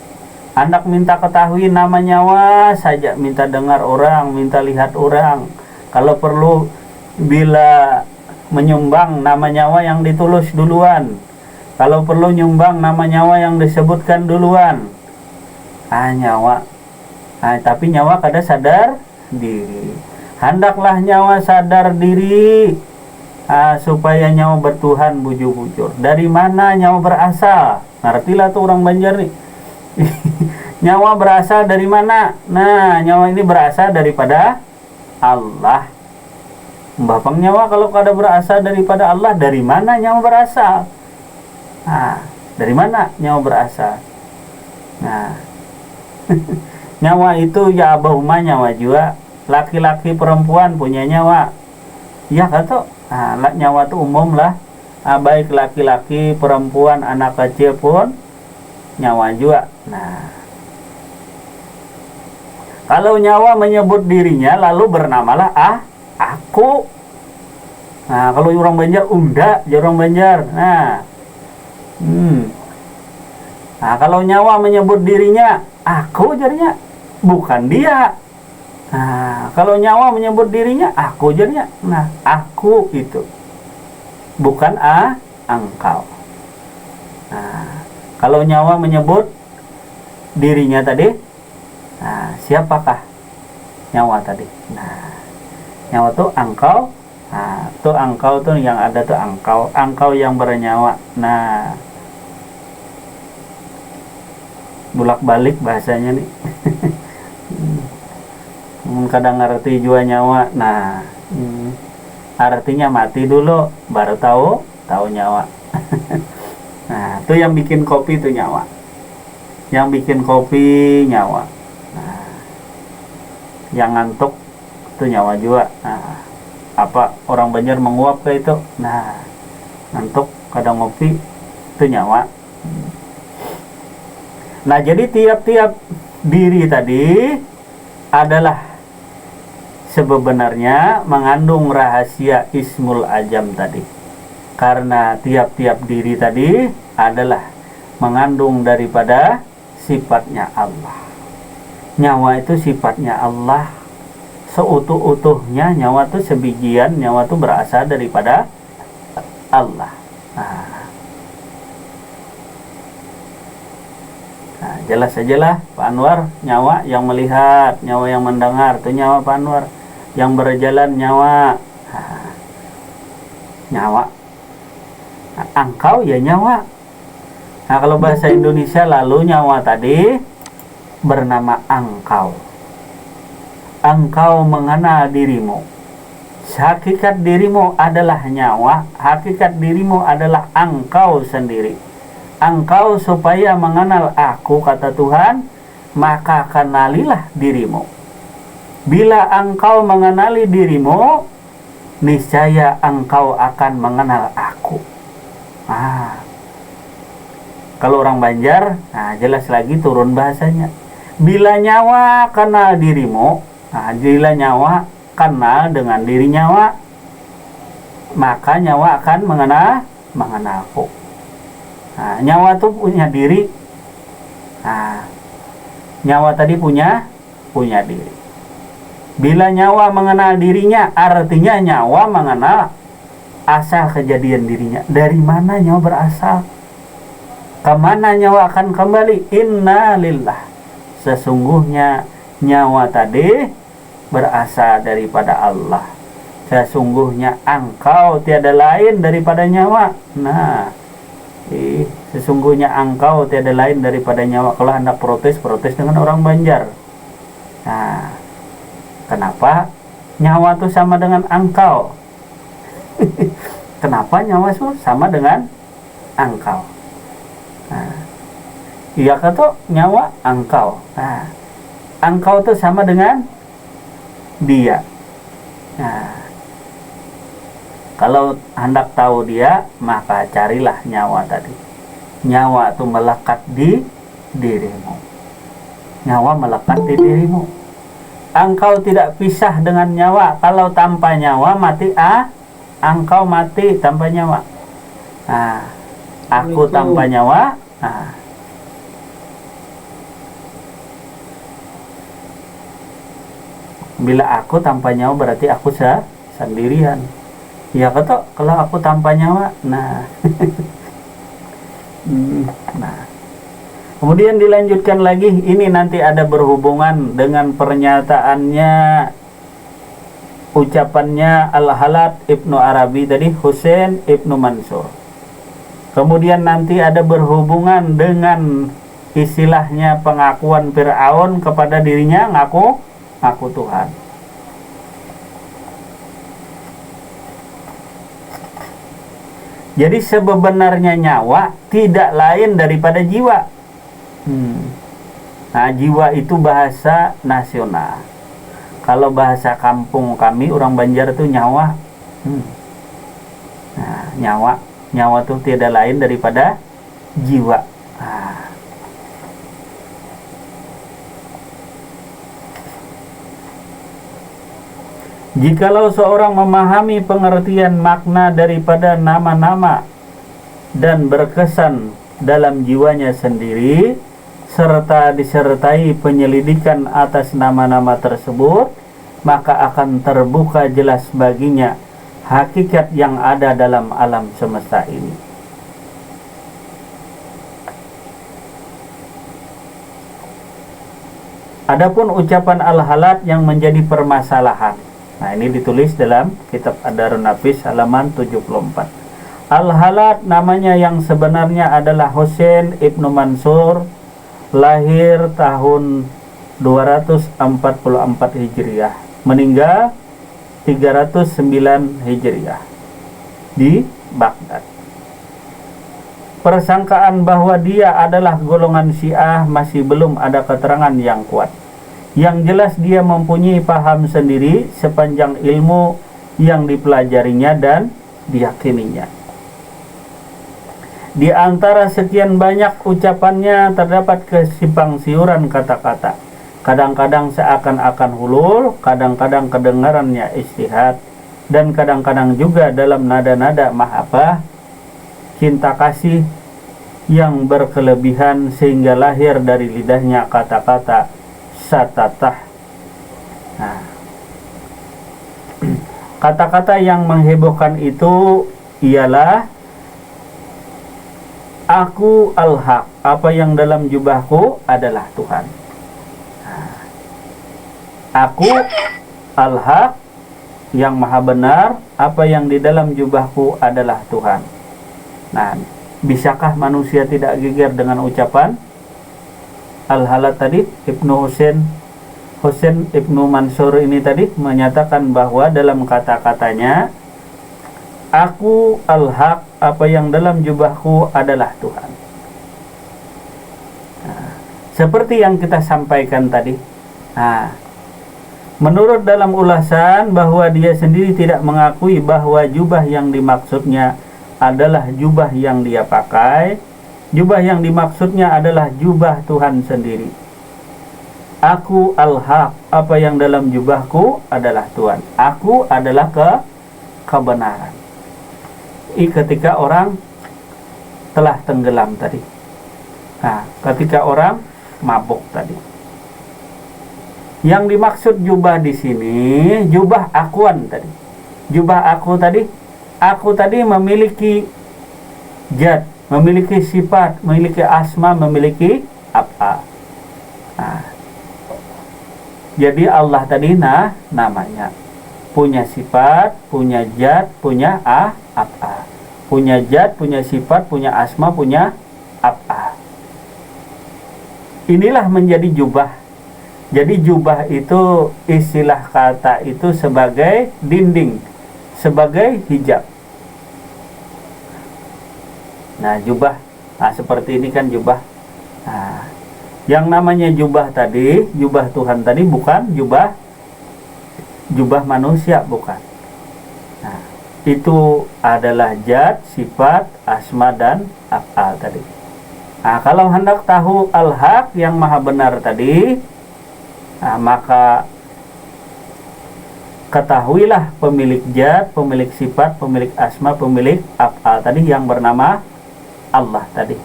Hendak minta ketahui nama nyawa saja, minta dengar orang, minta lihat orang. Kalau perlu bila menyumbang nama nyawa yang ditulis duluan. Kalau perlu nyumbang nama nyawa yang disebutkan duluan. Nyawa. Tapi nyawa kada sadar diri. Hendaklah nyawa sadar diri. Supaya nyawa bertuhan bujur-bujur. Dari mana nyawa berasal? Ngertilah tuh orang Banjar nih. Nyawa berasal dari mana? Nah, nyawa ini berasal daripada Allah. Bapang nyawa kalau kada berasal daripada Allah, dari mana nyawa berasal? Dari mana nyawa berasal? Nah, nyawa itu ya abahuma nyawa juga. Laki-laki perempuan punya nyawa. Ya kata, nyawa itu umum lah. Baik laki-laki, perempuan, anak kecil pun nyawa juga. Nah, kalau nyawa menyebut dirinya lalu bernamalah aku. Nah, kalau orang Banjar unda, orang Banjar. Nah, kalau nyawa menyebut dirinya aku, jadinya bukan dia. Nah, kalau nyawa menyebut dirinya aku, jadinya nah aku itu. bukan engkau. Nah, kalau nyawa menyebut dirinya tadi, nah, siapakah nyawa tadi? Nah, nyawa tuh engkau. Nah, tuh engkau tuh yang ada tuh engkau yang bernyawa. Nah, bolak-balik bahasanya nih. Kadang ngerti jua nyawa. Nah, artinya mati dulu baru tahu nyawa. Nah, itu yang bikin kopi itu nyawa. Yang bikin kopi nyawa. Nah, yang ngantuk itu nyawa juga. Nah, apa orang Banjar menguap ke itu? Nah, ngantuk kadang ngopi itu nyawa. Nah, jadi tiap-tiap diri tadi adalah sebenarnya mengandung rahasia Ismul Ajam tadi. Karena tiap-tiap diri tadi adalah mengandung daripada sifatnya Allah. Nyawa itu sifatnya Allah. Seutuh-utuhnya nyawa itu sebijian, nyawa itu berasal daripada Allah. Nah, jelas sajalah Pak Anwar, nyawa yang melihat, nyawa yang mendengar, itu nyawa Pak Anwar. Yang berjalan nyawa. Nah, nyawa. Nah, engkau ya nyawa. Nah, kalau bahasa Indonesia lalu nyawa tadi bernama engkau. Engkau mengenal dirimu. Hakikat dirimu adalah nyawa, hakikat dirimu adalah engkau sendiri. Engkau supaya mengenal aku, kata Tuhan, maka kenalilah dirimu. Bila engkau mengenali dirimu, niscaya engkau akan mengenal aku. Kalau orang Banjar, nah jelas lagi turun bahasanya. Bila nyawa kenal dirimu, bila nyawa kenal dengan diri nyawa, maka nyawa akan mengenalku. Nah, nyawa itu punya diri. Nah, nyawa tadi punya diri. Bila nyawa mengenal dirinya, artinya nyawa mengenal asal kejadian dirinya. Dari mana nyawa berasal? Kemana nyawa akan kembali? Inna lillah. Sesungguhnya nyawa tadi berasal daripada Allah. Sesungguhnya engkau tiada lain daripada nyawa. Nah, sesungguhnya engkau tiada lain daripada nyawa. Kalau hendak protes dengan orang Banjar. Nah, kenapa nyawa itu sama dengan engkau? Kenapa nyawa itu sama dengan engkau? Nah, iya kata nyawa engkau. Nah, engkau itu sama dengan dia. Nah, kalau hendak tahu dia, maka carilah nyawa tadi. Nyawa itu melekat di dirimu. Nyawa melekat di dirimu. Engkau tidak pisah dengan nyawa. Kalau tanpa nyawa mati, engkau mati tanpa nyawa. Nah, aku tanpa nyawa. Nah, bila aku tanpa nyawa berarti aku sendirian. Ya kata kalau aku tanpa nyawa. Nah, nah. Kemudian dilanjutkan lagi, ini nanti ada berhubungan dengan pernyataannya, ucapannya Al-Halat Ibnu Arabi tadi, Husain Ibnu Mansur. Kemudian nanti ada berhubungan dengan istilahnya pengakuan Fir'aun kepada dirinya, ngaku Tuhan. Jadi sebenarnya nyawa tidak lain daripada jiwa. Nah, jiwa itu bahasa nasional. Kalau bahasa kampung kami orang Banjar itu nyawa. Nah, nyawa itu tidak lain daripada jiwa. Nah. Jikalau seorang memahami pengertian makna daripada nama-nama dan berkesan dalam jiwanya sendiri, serta disertai penyelidikan atas nama-nama tersebut, maka akan terbuka jelas baginya hakikat yang ada dalam alam semesta ini. Adapun ucapan al-halat yang menjadi permasalahan. Nah, ini ditulis dalam kitab Ad-Darun Nafis halaman 74. Al-halat namanya yang sebenarnya adalah Husain ibnu Mansur, lahir tahun 244 Hijriah, meninggal 309 Hijriah di Baghdad. Persangkaan bahwa dia adalah golongan Syiah masih belum ada keterangan yang kuat. Yang jelas dia mempunyai paham sendiri sepanjang ilmu yang dipelajarinya dan diyakininya. Di antara sekian banyak ucapannya terdapat kesimpang siuran kata-kata. Kadang-kadang seakan-akan hulul, kadang-kadang kedengarannya ijtihad, dan kadang-kadang juga dalam nada-nada mahabbah, cinta kasih yang berkelebihan sehingga lahir dari lidahnya kata-kata satatah. Nah, kata-kata yang menghebohkan itu ialah aku al-haq, apa yang dalam jubahku adalah Tuhan. Nah, aku al-haq, yang maha benar, apa yang di dalam jubahku adalah Tuhan. Nah, bisakah manusia tidak geger dengan ucapan al-halat tadi? Husain ibnu Mansur ini tadi menyatakan bahwa dalam kata-katanya aku al-haq, apa yang dalam jubahku adalah Tuhan. Nah, seperti yang kita sampaikan tadi. Nah, menurut dalam ulasan bahwa dia sendiri tidak mengakui bahwa jubah yang dimaksudnya adalah jubah yang dia pakai. Jubah yang dimaksudnya adalah jubah Tuhan sendiri. Aku al-haq, apa yang dalam jubahku adalah Tuhan. Aku adalah kebenaran. Ini ketika orang telah tenggelam tadi. Nah, ketika orang mabuk tadi. Yang dimaksud jubah di sini, jubah akuan tadi. Jubah aku tadi memiliki zat, memiliki sifat, memiliki asma, memiliki apa. Nah, jadi Allah tadi namanya punya sifat, punya zat, punya apa. Punya zat, punya sifat, punya asma, punya apa. Inilah menjadi jubah. Jadi jubah itu istilah kata itu sebagai dinding, sebagai hijab. Nah, jubah. Nah, seperti ini kan jubah. Nah, yang namanya jubah tadi, jubah Tuhan tadi bukan jubah manusia, bukan. Nah, itu adalah zat, sifat, asma, dan af'al tadi. Nah, kalau hendak tahu al-haq yang maha benar tadi, nah, maka ketahuilah pemilik zat, pemilik sifat, pemilik asma, pemilik af'al tadi yang bernama Allah tadi.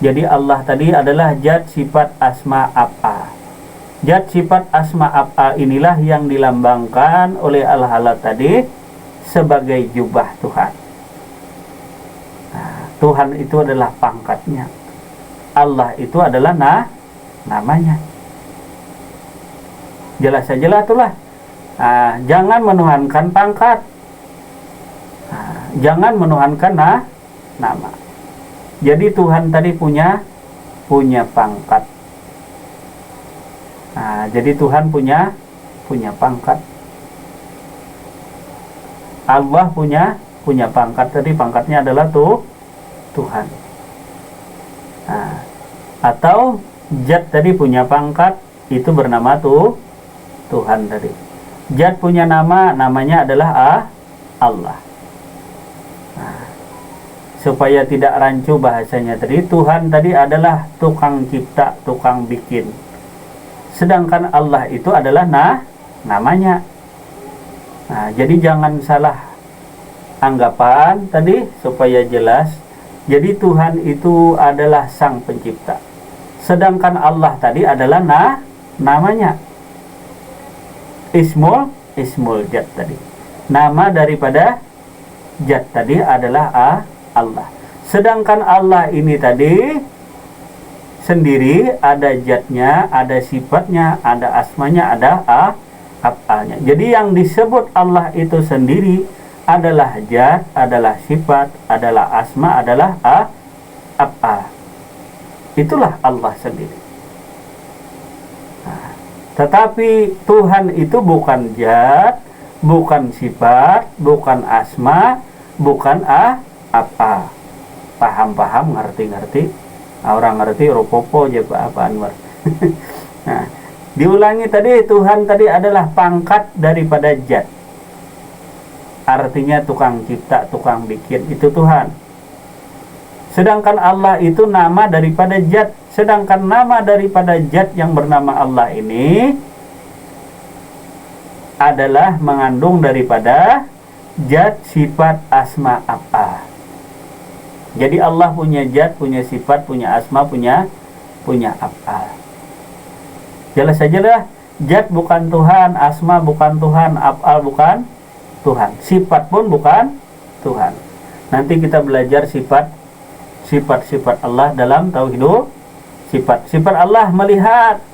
Jadi Allah tadi adalah zat, sifat, asma, af'al. Zat, sifat, asma, af'al inilah yang dilambangkan oleh al-halat tadi sebagai jubah Tuhan. Nah, Tuhan itu adalah pangkatnya. Allah itu adalah namanya. Jelas sajalah itulah. Nah, jangan menuhankan pangkat. Nah, jangan menuhankan nama. Jadi Tuhan tadi punya pangkat. Nah, jadi Tuhan punya pangkat. Allah punya pangkat tadi, pangkatnya adalah Tuhan. Nah, atau zat tadi punya pangkat, itu bernama Tuhan tadi. Zat punya nama, namanya adalah Allah. Nah, supaya tidak rancu bahasanya tadi, Tuhan tadi adalah tukang cipta, tukang bikin. Sedangkan Allah itu adalah namanya. Nah, jadi jangan salah anggapan tadi supaya jelas. Jadi Tuhan itu adalah sang pencipta. Sedangkan Allah tadi adalah namanya. Ismul zat tadi. Nama daripada Zat tadi adalah Allah. Sedangkan Allah ini tadi sendiri ada zatnya, ada sifatnya, ada asmanya, ada af'alnya. Jadi yang disebut Allah itu sendiri adalah zat, adalah sifat, adalah asma, adalah af'al. Itulah Allah sendiri. Nah, tetapi Tuhan itu bukan zat, bukan sifat, bukan asma, bukan af'al. Paham-paham, ngerti-ngerti. Orang ngerti ropopo aja Pak Anwar. Nah, diulangi tadi, Tuhan tadi adalah pangkat daripada zat. Artinya tukang cipta, tukang bikin, itu Tuhan. Sedangkan Allah itu nama daripada zat. Sedangkan nama daripada zat yang bernama Allah ini adalah mengandung daripada zat, sifat, asma, af'al. Jadi Allah punya zat, punya sifat, punya asma, punya af'al. Jelas saja lah, zat bukan Tuhan, asma bukan Tuhan, af'al bukan Tuhan, sifat pun bukan Tuhan. Nanti kita belajar sifat-sifat Allah dalam tauhid sifat. Sifat Allah melihat,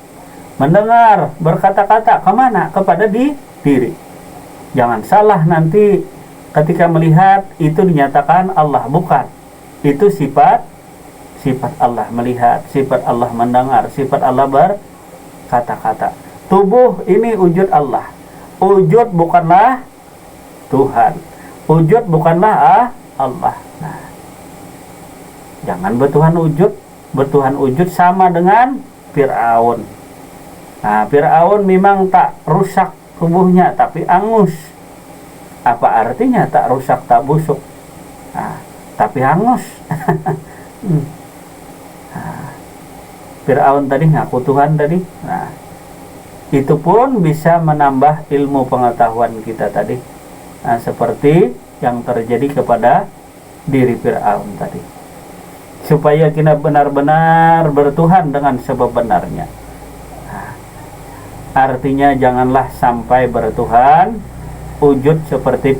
mendengar, berkata-kata, kemana? Kepada diri. Jangan salah nanti ketika melihat itu dinyatakan Allah, bukan. Itu sifat Allah melihat, sifat Allah mendengar, sifat Allah berkata-kata. Tubuh ini wujud Allah. Wujud bukanlah Tuhan. Wujud bukanlah Allah. Nah, jangan bertuhan wujud sama dengan Fir'aun. Nah, Fir'aun memang tak rusak tubuhnya, tapi angus. Apa artinya tak rusak, tak busuk? Nah, tapi hangus. Fir'aun tadi ngaku Tuhan tadi. Nah, itu pun bisa menambah ilmu pengetahuan kita tadi. Nah, seperti yang terjadi kepada diri Fir'aun tadi. Supaya kita benar-benar bertuhan dengan sebenarnya. Nah, artinya janganlah sampai bertuhan wujud seperti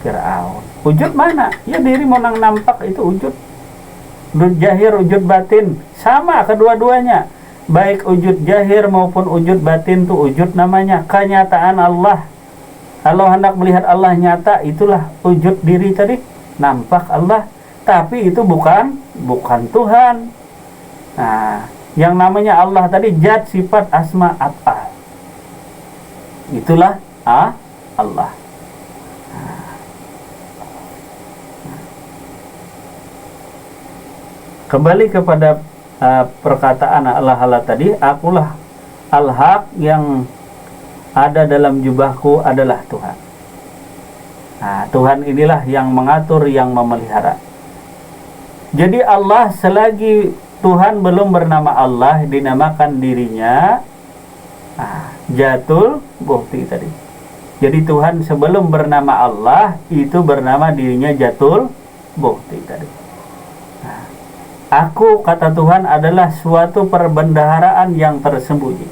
Fir'aun. Wujud mana? Ya diri mau nampak itu wujud. Wujud jahir, wujud batin. Sama kedua-duanya. Baik wujud jahir maupun wujud batin itu wujud namanya. Kenyataan Allah. Kalau hendak melihat Allah nyata, itulah wujud diri tadi. Nampak Allah. Tapi itu bukan Tuhan. Nah, yang namanya Allah tadi zat, sifat, asma, af'al. Itulah Allah. Kembali kepada perkataan Allah tadi, akulah al-haq, yang ada dalam jubahku adalah Tuhan. Nah, Tuhan inilah yang mengatur, yang memelihara. Jadi Allah selagi Tuhan belum bernama Allah, dinamakan dirinya Zatul Bukti tadi. Jadi Tuhan sebelum bernama Allah itu bernama dirinya Zatul Bukti tadi. Aku, kata Tuhan, adalah suatu perbendaharaan yang tersembunyi.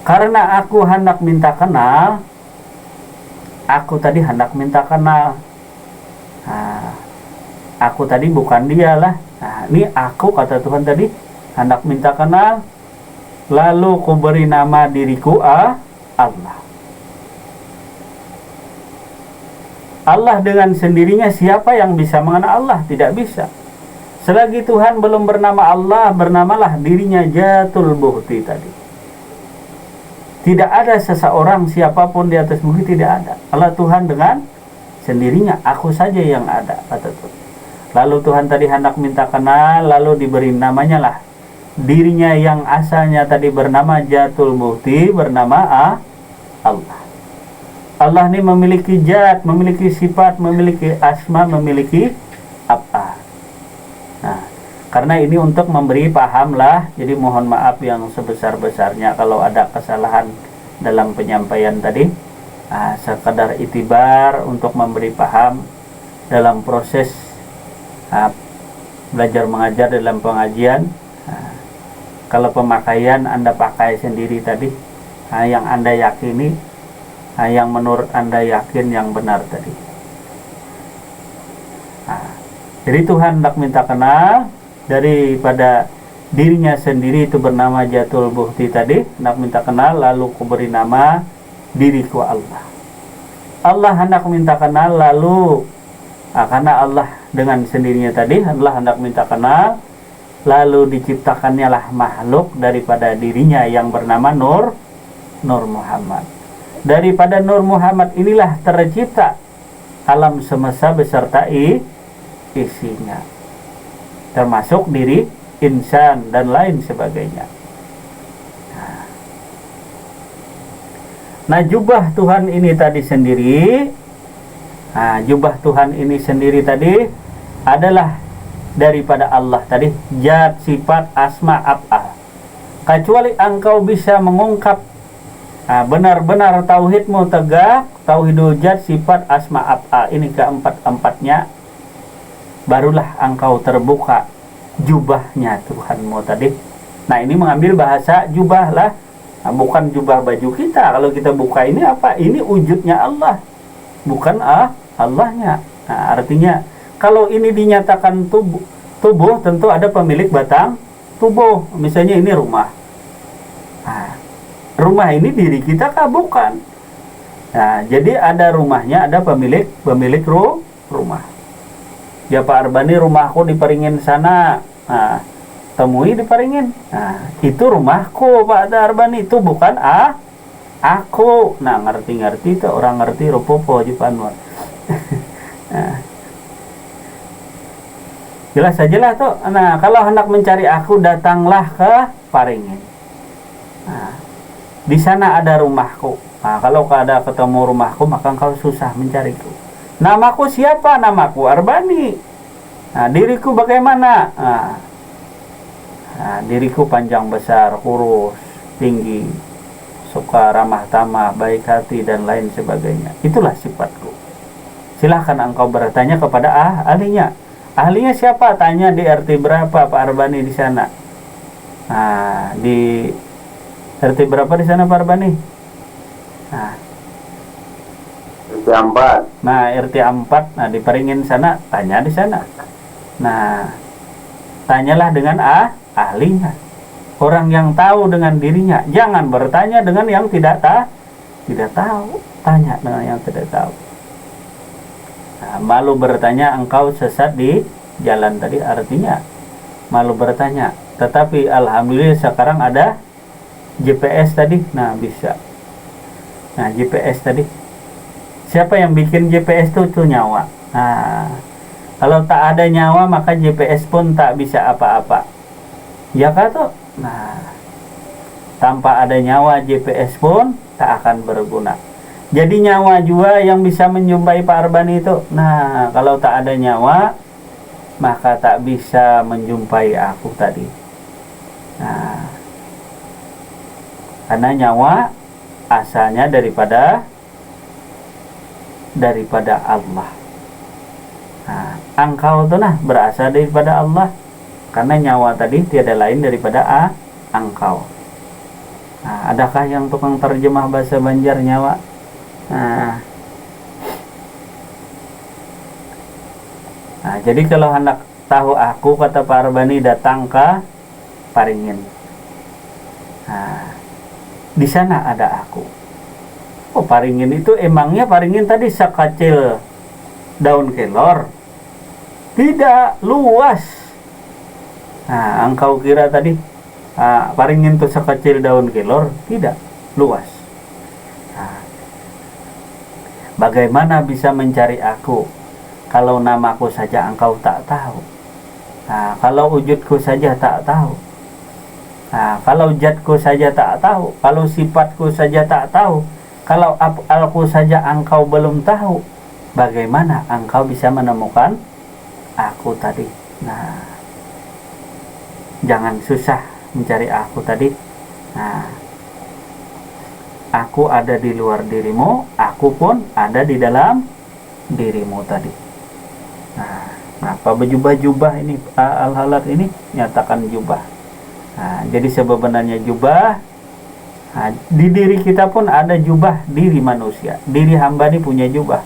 Karena aku hendak minta kenal, aku tadi hendak minta kenal. Nah, aku tadi bukan dialah. Nah, ini aku, kata Tuhan tadi, hendak minta kenal. Lalu ku beri nama diriku Allah. Allah dengan sendirinya, siapa yang bisa mengenal Allah? Tidak bisa. Selagi Tuhan belum bernama Allah, bernamalah dirinya Zatul Bukti tadi. Tidak ada seseorang, siapapun di atas bumi, tidak ada. Allah Tuhan dengan sendirinya, aku saja yang ada, kata Tuhan. Lalu Tuhan tadi hendak minta kenal, lalu diberi namanya lah. Dirinya yang asalnya tadi bernama Zatul Bukti, bernama Allah. Allah ini memiliki zat, memiliki sifat, memiliki asma, memiliki af'al. Nah, karena ini untuk memberi paham lah, jadi mohon maaf yang sebesar-besarnya kalau ada kesalahan dalam penyampaian tadi. Sekadar itibar untuk memberi paham dalam proses belajar mengajar dalam pengajian. Kalau pemakaian Anda pakai sendiri tadi, yang Anda yakini, yang menurut Anda yakin yang benar tadi. Jadi Tuhan hendak minta kenal daripada dirinya sendiri, itu bernama Jatul Bukti tadi, hendak minta kenal, lalu ku beri nama diriku Allah. Allah hendak minta kenal, lalu karena Allah dengan sendirinya tadi Allah hendak minta kenal, lalu diciptakannya lah makhluk daripada dirinya yang bernama Nur Muhammad. Daripada Nur Muhammad inilah tercipta alam semesta beserta isinya, termasuk diri insan dan lain sebagainya. Nah, jubah Tuhan ini tadi sendiri, jubah Tuhan ini sendiri tadi adalah daripada Allah tadi, zat, sifat, asma, af'al. Kecuali engkau bisa mengungkap benar-benar tauhidmu tegak, tauhidul zat, sifat, asma, af'al, ini keempat-empatnya, barulah engkau terbuka jubahnya Tuhanmu tadi. Nah, ini mengambil bahasa jubah lah, bukan jubah baju kita. Kalau kita buka ini apa? Ini wujudnya Allah, bukan Allahnya. Nah, artinya kalau ini dinyatakan tubuh tentu ada pemilik batang tubuh. Misalnya ini rumah. Nah, rumah ini diri kita kah? Bukan. Nah, jadi ada rumahnya, ada pemilik rumah. Ya Pak Arbani, rumahku di Paringin sana. Nah, temui di Paringin. Nah, itu rumahku Pak Arbani, itu bukan aku. Nah, ngerti-ngerti tuh, orang ngerti rupopo di Panwar. Nah, jelas sajalah tuh. Nah, kalau hendak mencari aku, datanglah ke Paringin. Nah, di sana ada rumahku. Nah, kalau ada ketemu rumahku, maka engkau susah mencariku. Namaku siapa? Namaku Arbani. Nah, diriku bagaimana? Nah, diriku panjang besar, kurus, tinggi, suka ramah tamah, baik hati, dan lain sebagainya. Itulah sifatku. Silahkan engkau bertanya kepada ahlinya. Ahlinya siapa? Tanya di RT berapa Pak Arbani di sana. Nah, di RT berapa di sana Pak Arbani? Nah,
RT 4.
Nah, RT 4, nah di Paringin sana, tanya di sana. Nah, tanyalah dengan ahlinya, orang yang tahu dengan dirinya. Jangan bertanya dengan yang tidak tahu. Tanya dengan yang tidak tahu. Nah, malu bertanya, engkau sesat di jalan tadi, artinya malu bertanya. Tetapi alhamdulillah sekarang ada GPS tadi. Nah, bisa. Nah, GPS tadi, siapa yang bikin GPS itu nyawa. Nah, kalau tak ada nyawa, maka GPS pun tak bisa apa-apa. Ya kata. Nah, tanpa ada nyawa, GPS pun tak akan berguna. Jadi nyawa juga yang bisa menjumpai Pak Arbani itu. Nah, kalau tak ada nyawa, maka tak bisa menjumpai aku tadi. Nah, karena nyawa asalnya daripada Allah. Nah, engkau itu berasal daripada Allah, karena nyawa tadi tiada lain daripada engkau. Nah, adakah yang tukang terjemah bahasa Banjar nyawa? Nah, jadi kalau hendak tahu aku, kata Pak Arbani, datang ke Paringin. Nah, di sana ada aku. Oh, Paringin itu emangnya Paringin tadi sekecil daun kelor? Tidak, luas. Nah, engkau kira tadi Paringin itu sekecil daun kelor? Tidak, luas. Nah, bagaimana bisa mencari aku kalau namaku saja engkau tak tahu? Nah, kalau wujudku saja tak tahu. Nah, kalau zatku saja tak tahu, kalau sifatku saja tak tahu, kalau af'alku saja engkau belum tahu, bagaimana engkau bisa menemukan aku tadi? Nah, jangan susah mencari aku tadi. Nah, aku ada di luar dirimu, aku pun ada di dalam dirimu tadi. Nah, apa berjubah-jubah ini, al-halat ini nyatakan jubah. Nah, jadi sebenarnya jubah, di diri kita pun ada jubah diri manusia. Diri hamba ini punya jubah.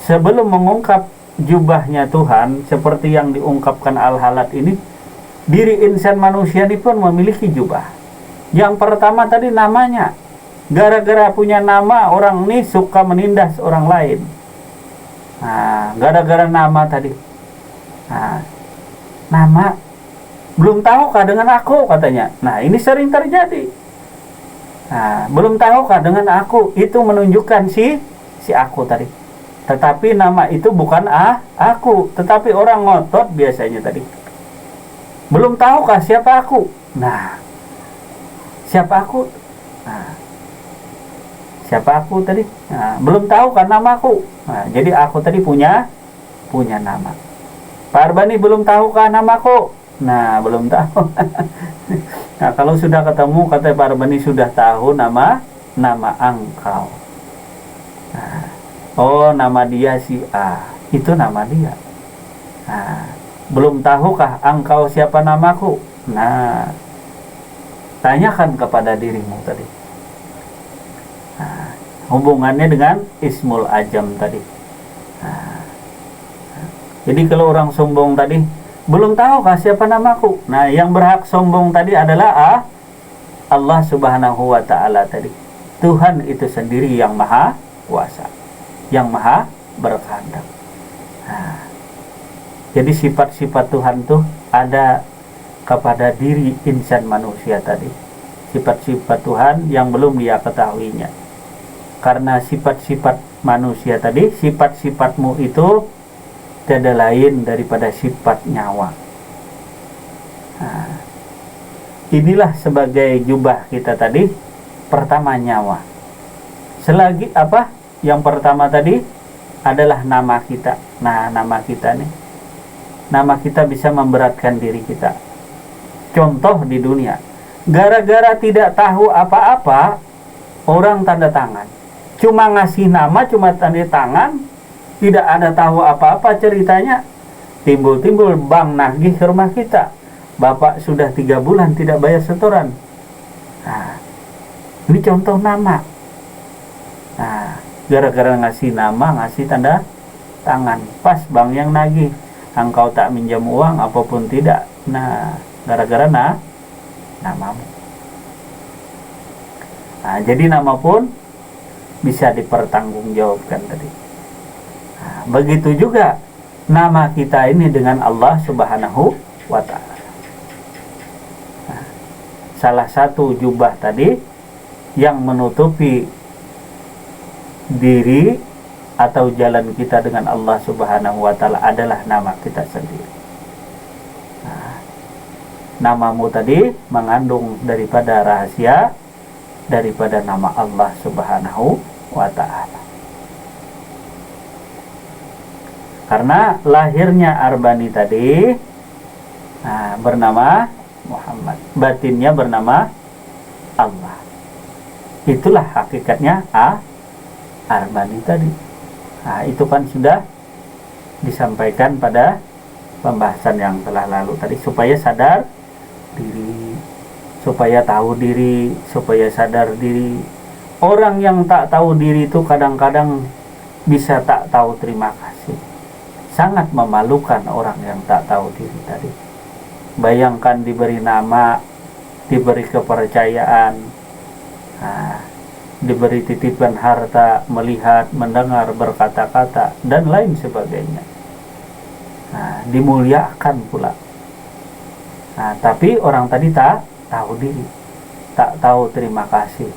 Sebelum mengungkap jubahnya Tuhan seperti yang diungkapkan Al-Halat ini, diri insan manusia ini pun memiliki jubah. Yang pertama tadi namanya. Gara-gara punya nama, orang ini suka menindas orang lain. Nah, gara-gara nama tadi. Nah, nama belum tahukah dengan aku katanya. Nah, ini sering terjadi. Nah, belum tahukah dengan aku, itu menunjukkan si aku tadi. Tetapi nama itu bukan aku, tetapi orang ngotot biasanya tadi. Belum tahukah siapa aku? Nah, siapa aku? Nah, siapa aku tadi? Nah, belum tahu kan namaku. Nah, jadi aku tadi punya nama. Pak Arbani belum tahu kan namaku? Nah, belum tahu. Nah, kalau sudah ketemu, kata Pak Arbani sudah tahu nama engkau. Nah, oh, nama dia si A. Itu nama dia. Nah, belum tahukah engkau siapa namaku? Nah, tanyakan kepada dirimu tadi. Nah, hubungannya dengan Ismul Ajam tadi. Nah, jadi kalau orang sombong tadi, belum tahukah siapa namaku? Nah, yang berhak sombong tadi adalah Allah Subhanahu wa Ta'ala tadi. Tuhan itu sendiri yang maha kuasa, yang maha berkehendak. Nah, jadi sifat-sifat Tuhan tuh ada kepada diri insan manusia tadi. Sifat-sifat Tuhan yang belum dia ketahuinya. Karena sifat-sifat manusia tadi, sifat-sifatmu itu tidak lain daripada sifat nyawa. Nah, inilah sebagai jubah kita tadi. Pertama nyawa. Selagi apa? Yang pertama tadi adalah nama kita. Nah, nama kita nih. Nama kita bisa memberatkan diri kita. Contoh di dunia. Gara-gara tidak tahu apa-apa, orang tanda tangan. Cuma ngasih nama, cuma tanda tangan, tidak ada tahu apa-apa ceritanya. Timbul-timbul bank nagih ke rumah kita. Bapak sudah 3 bulan tidak bayar setoran. Nah, ini contoh nama. Nah, gara-gara ngasih nama, ngasih tanda tangan. Pas bank yang nagih. Engkau tak minjam uang apapun tidak. Nah, gara-gara namamu. Nah, jadi nama pun bisa dipertanggungjawabkan tadi. Nah, begitu juga nama kita ini dengan Allah Subhanahu wa Ta'ala. Nah, salah satu jubah tadi yang menutupi diri atau jalan kita dengan Allah Subhanahu wa Ta'ala adalah nama kita sendiri. Nah, namamu tadi mengandung daripada rahasia daripada nama Allah Subhanahu wa Ta'ala. Karena lahirnya Arbani tadi bernama Muhammad, batinnya bernama Allah. Itulah hakikatnya Arbani tadi. Nah, itu kan sudah disampaikan pada pembahasan yang telah lalu tadi, supaya sadar diri, supaya tahu diri, supaya sadar diri. Orang yang tak tahu diri itu kadang-kadang bisa tak tahu terima kasih. Sangat memalukan orang yang tak tahu diri tadi. Bayangkan diberi nama, diberi kepercayaan, diberi titipan harta, melihat, mendengar, berkata-kata, dan lain sebagainya. Dimuliakan pula. Tapi orang tadi tak tahu diri, tak tahu terima kasih.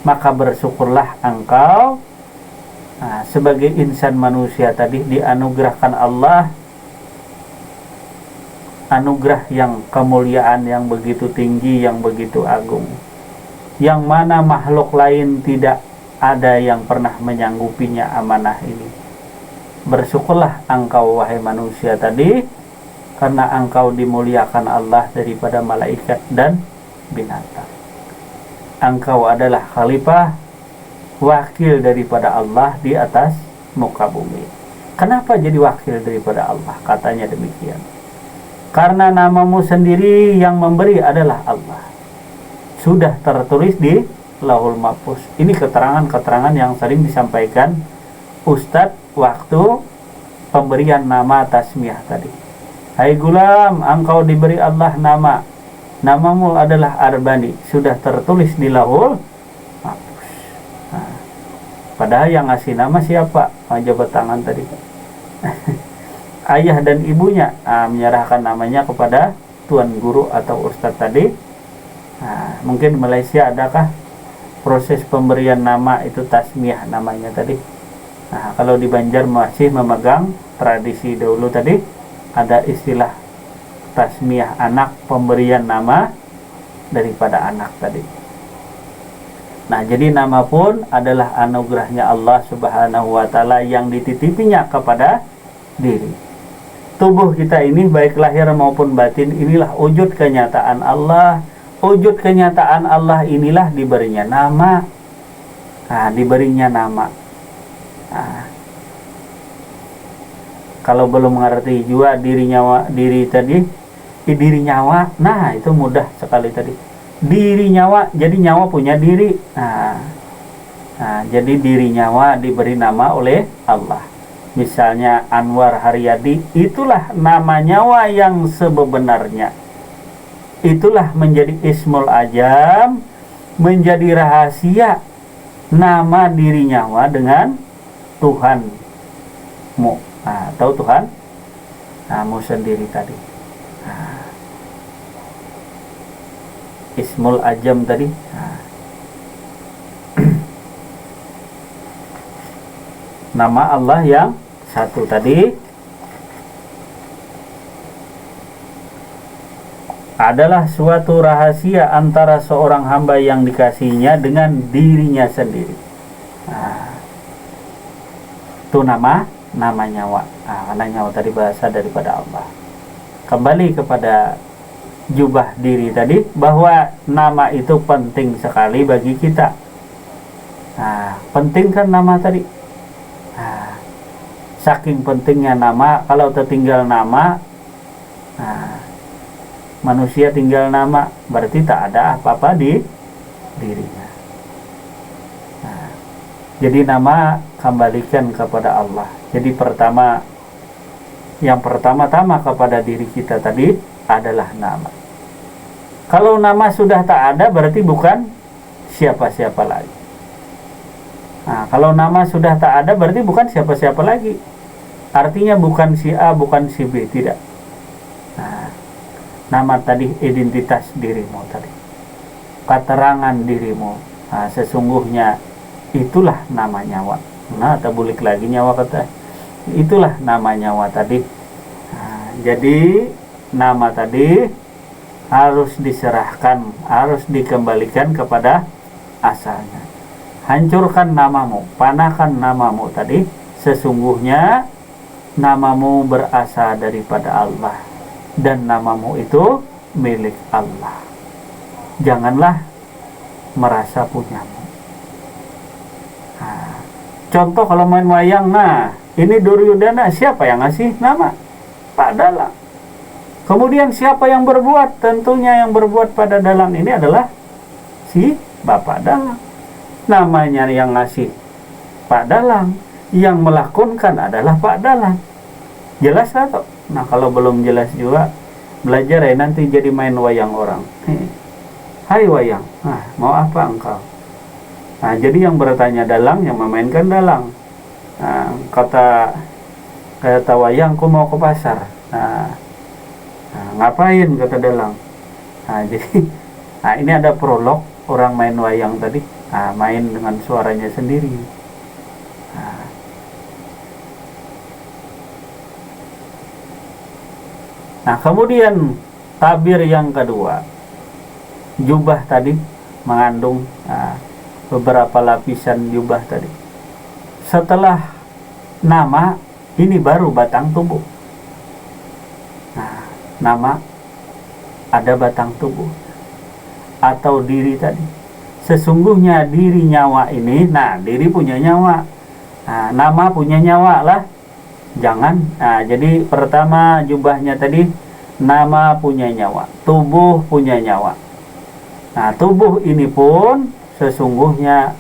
Maka bersyukurlah engkau sebagai insan manusia tadi dianugerahkan Allah anugerah yang kemuliaan yang begitu tinggi, yang begitu agung, yang mana makhluk lain tidak ada yang pernah menyanggupinya amanah ini. Bersyukurlah engkau wahai manusia tadi, karena engkau dimuliakan Allah daripada malaikat dan binatang. Engkau adalah khalifah, wakil daripada Allah di atas muka bumi. Kenapa jadi wakil daripada Allah? Katanya demikian. Karena namamu sendiri yang memberi adalah Allah. Sudah tertulis di Lauhul Mahfuz. Ini keterangan-keterangan yang sering disampaikan ustadz waktu pemberian nama tasmiyah tadi. Hai gulam, engkau diberi Allah nama, namamu adalah Arbani, sudah tertulis di lauhul mahfuz. Nah, padahal yang ngasih nama siapa? Jabat tangan tadi. Ayah dan ibunya menyerahkan namanya kepada tuan guru atau ustadz tadi. Nah, mungkin di Malaysia adakah proses pemberian nama itu tasmiyah namanya tadi? Nah, kalau di Banjar masih memegang tradisi dahulu tadi, ada istilah tasmiyah anak, pemberian nama daripada anak tadi. Nah, jadi nama pun adalah anugerahnya Allah Subhanahu wa taala yang dititipinya kepada diri. Tubuh kita ini baik lahir maupun batin inilah wujud kenyataan Allah. Wujud kenyataan Allah inilah diberinya nama. Nah, diberinya nama. Nah, kalau belum mengerti juga diri nyawa, nah itu mudah sekali tadi. Diri nyawa, jadi nyawa punya diri. Nah, jadi diri nyawa diberi nama oleh Allah. Misalnya Anwar Haryadi, itulah nama nyawa yang sebenarnya. Itulah menjadi ismul ajam, menjadi rahasia nama diri nyawa dengan Tuhanmu, atau Tuhanmu sendiri tadi. Ismul ajam tadi. Nama Allah yang satu tadi adalah suatu rahasia antara seorang hamba yang dikasihinya dengan dirinya sendiri. Itu nama nyawa. Karena nyawa tadi bahasa daripada Allah. Kembali kepada jubah diri tadi, bahwa nama itu penting sekali bagi kita. Penting kan nama tadi. Saking pentingnya nama, kalau tertinggal nama, manusia tinggal nama, berarti tak ada apa-apa di dirinya. Jadi nama kembalikan kepada Allah. Jadi yang pertama-tama kepada diri kita tadi adalah nama. Kalau nama sudah tak ada, berarti bukan siapa-siapa lagi. Kalau nama sudah tak ada, berarti bukan siapa-siapa lagi. Artinya bukan si A, bukan si B, tidak. Nama tadi identitas dirimu tadi, keterangan dirimu. Sesungguhnya itulah nama nyawa. Tak bulik lagi nyawa kata. Itulah nama nyawa tadi. Jadi nama tadi harus diserahkan, harus dikembalikan kepada asalnya. Hancurkan namamu, panahkan namamu tadi. Sesungguhnya namamu berasal daripada Allah, dan namamu itu milik Allah. Janganlah merasa punyamu. Contoh kalau main wayang, ini Duryudana, siapa yang ngasih nama? Pak Dalang. Kemudian siapa yang berbuat? Tentunya yang berbuat pada Dalang ini adalah si Bapak Dalang. Namanya yang ngasih Pak Dalang, yang melakonkan adalah Pak Dalang. Jelas atau? Kalau belum jelas juga, belajar ya, nanti jadi main wayang orang. Hai wayang, mau apa engkau? Jadi yang bertanya Dalang, yang memainkan Dalang. Kata wayang, aku mau ke pasar. Ngapain, kata Dalang? Jadi ini ada prolog orang main wayang tadi. Main dengan suaranya sendiri. Kemudian tabir yang kedua, jubah tadi mengandung beberapa lapisan jubah tadi. Setelah nama, ini baru batang tubuh. Nama ada batang tubuh atau diri tadi. Sesungguhnya diri nyawa ini, diri punya nyawa, nama punya nyawa lah. Jangan, jadi pertama jubahnya tadi, nama punya nyawa, tubuh punya nyawa. Tubuh ini pun sesungguhnya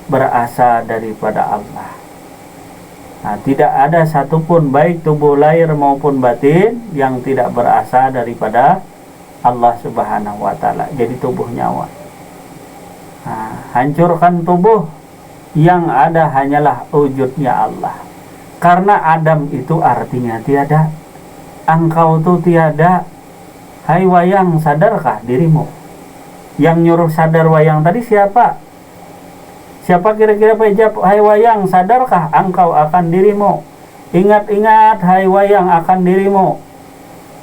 berasal daripada Allah. Nah, tidak ada satupun baik tubuh lahir maupun batin yang tidak berasal daripada Allah Subhanahu wa Ta'ala. Jadi tubuh nyawa. Nah, hancurkan tubuh, yang ada hanyalah wujudnya Allah. Karena Adam itu artinya tiada, engkau tuh tiada. Hai wayang, sadarkah dirimu? Yang nyuruh sadar wayang tadi siapa? Siapa kira-kira pejab? Hai wayang, sadarkah engkau akan dirimu? Ingat-ingat hai wayang akan dirimu.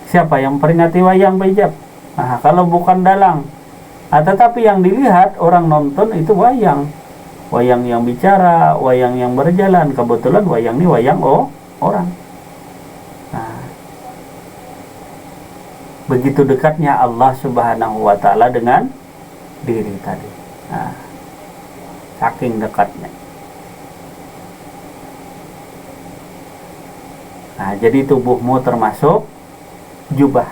Siapa yang peringati wayang pejab? Nah, kalau bukan dalang. Tetapi yang dilihat orang nonton itu wayang. Wayang yang bicara, wayang yang berjalan. Kebetulan wayang ini wayang orang. Nah, begitu dekatnya Allah Subhanahu wa Ta'ala dengan diri tadi. Nah, saking dekatnya. Nah, jadi tubuhmu termasuk jubah,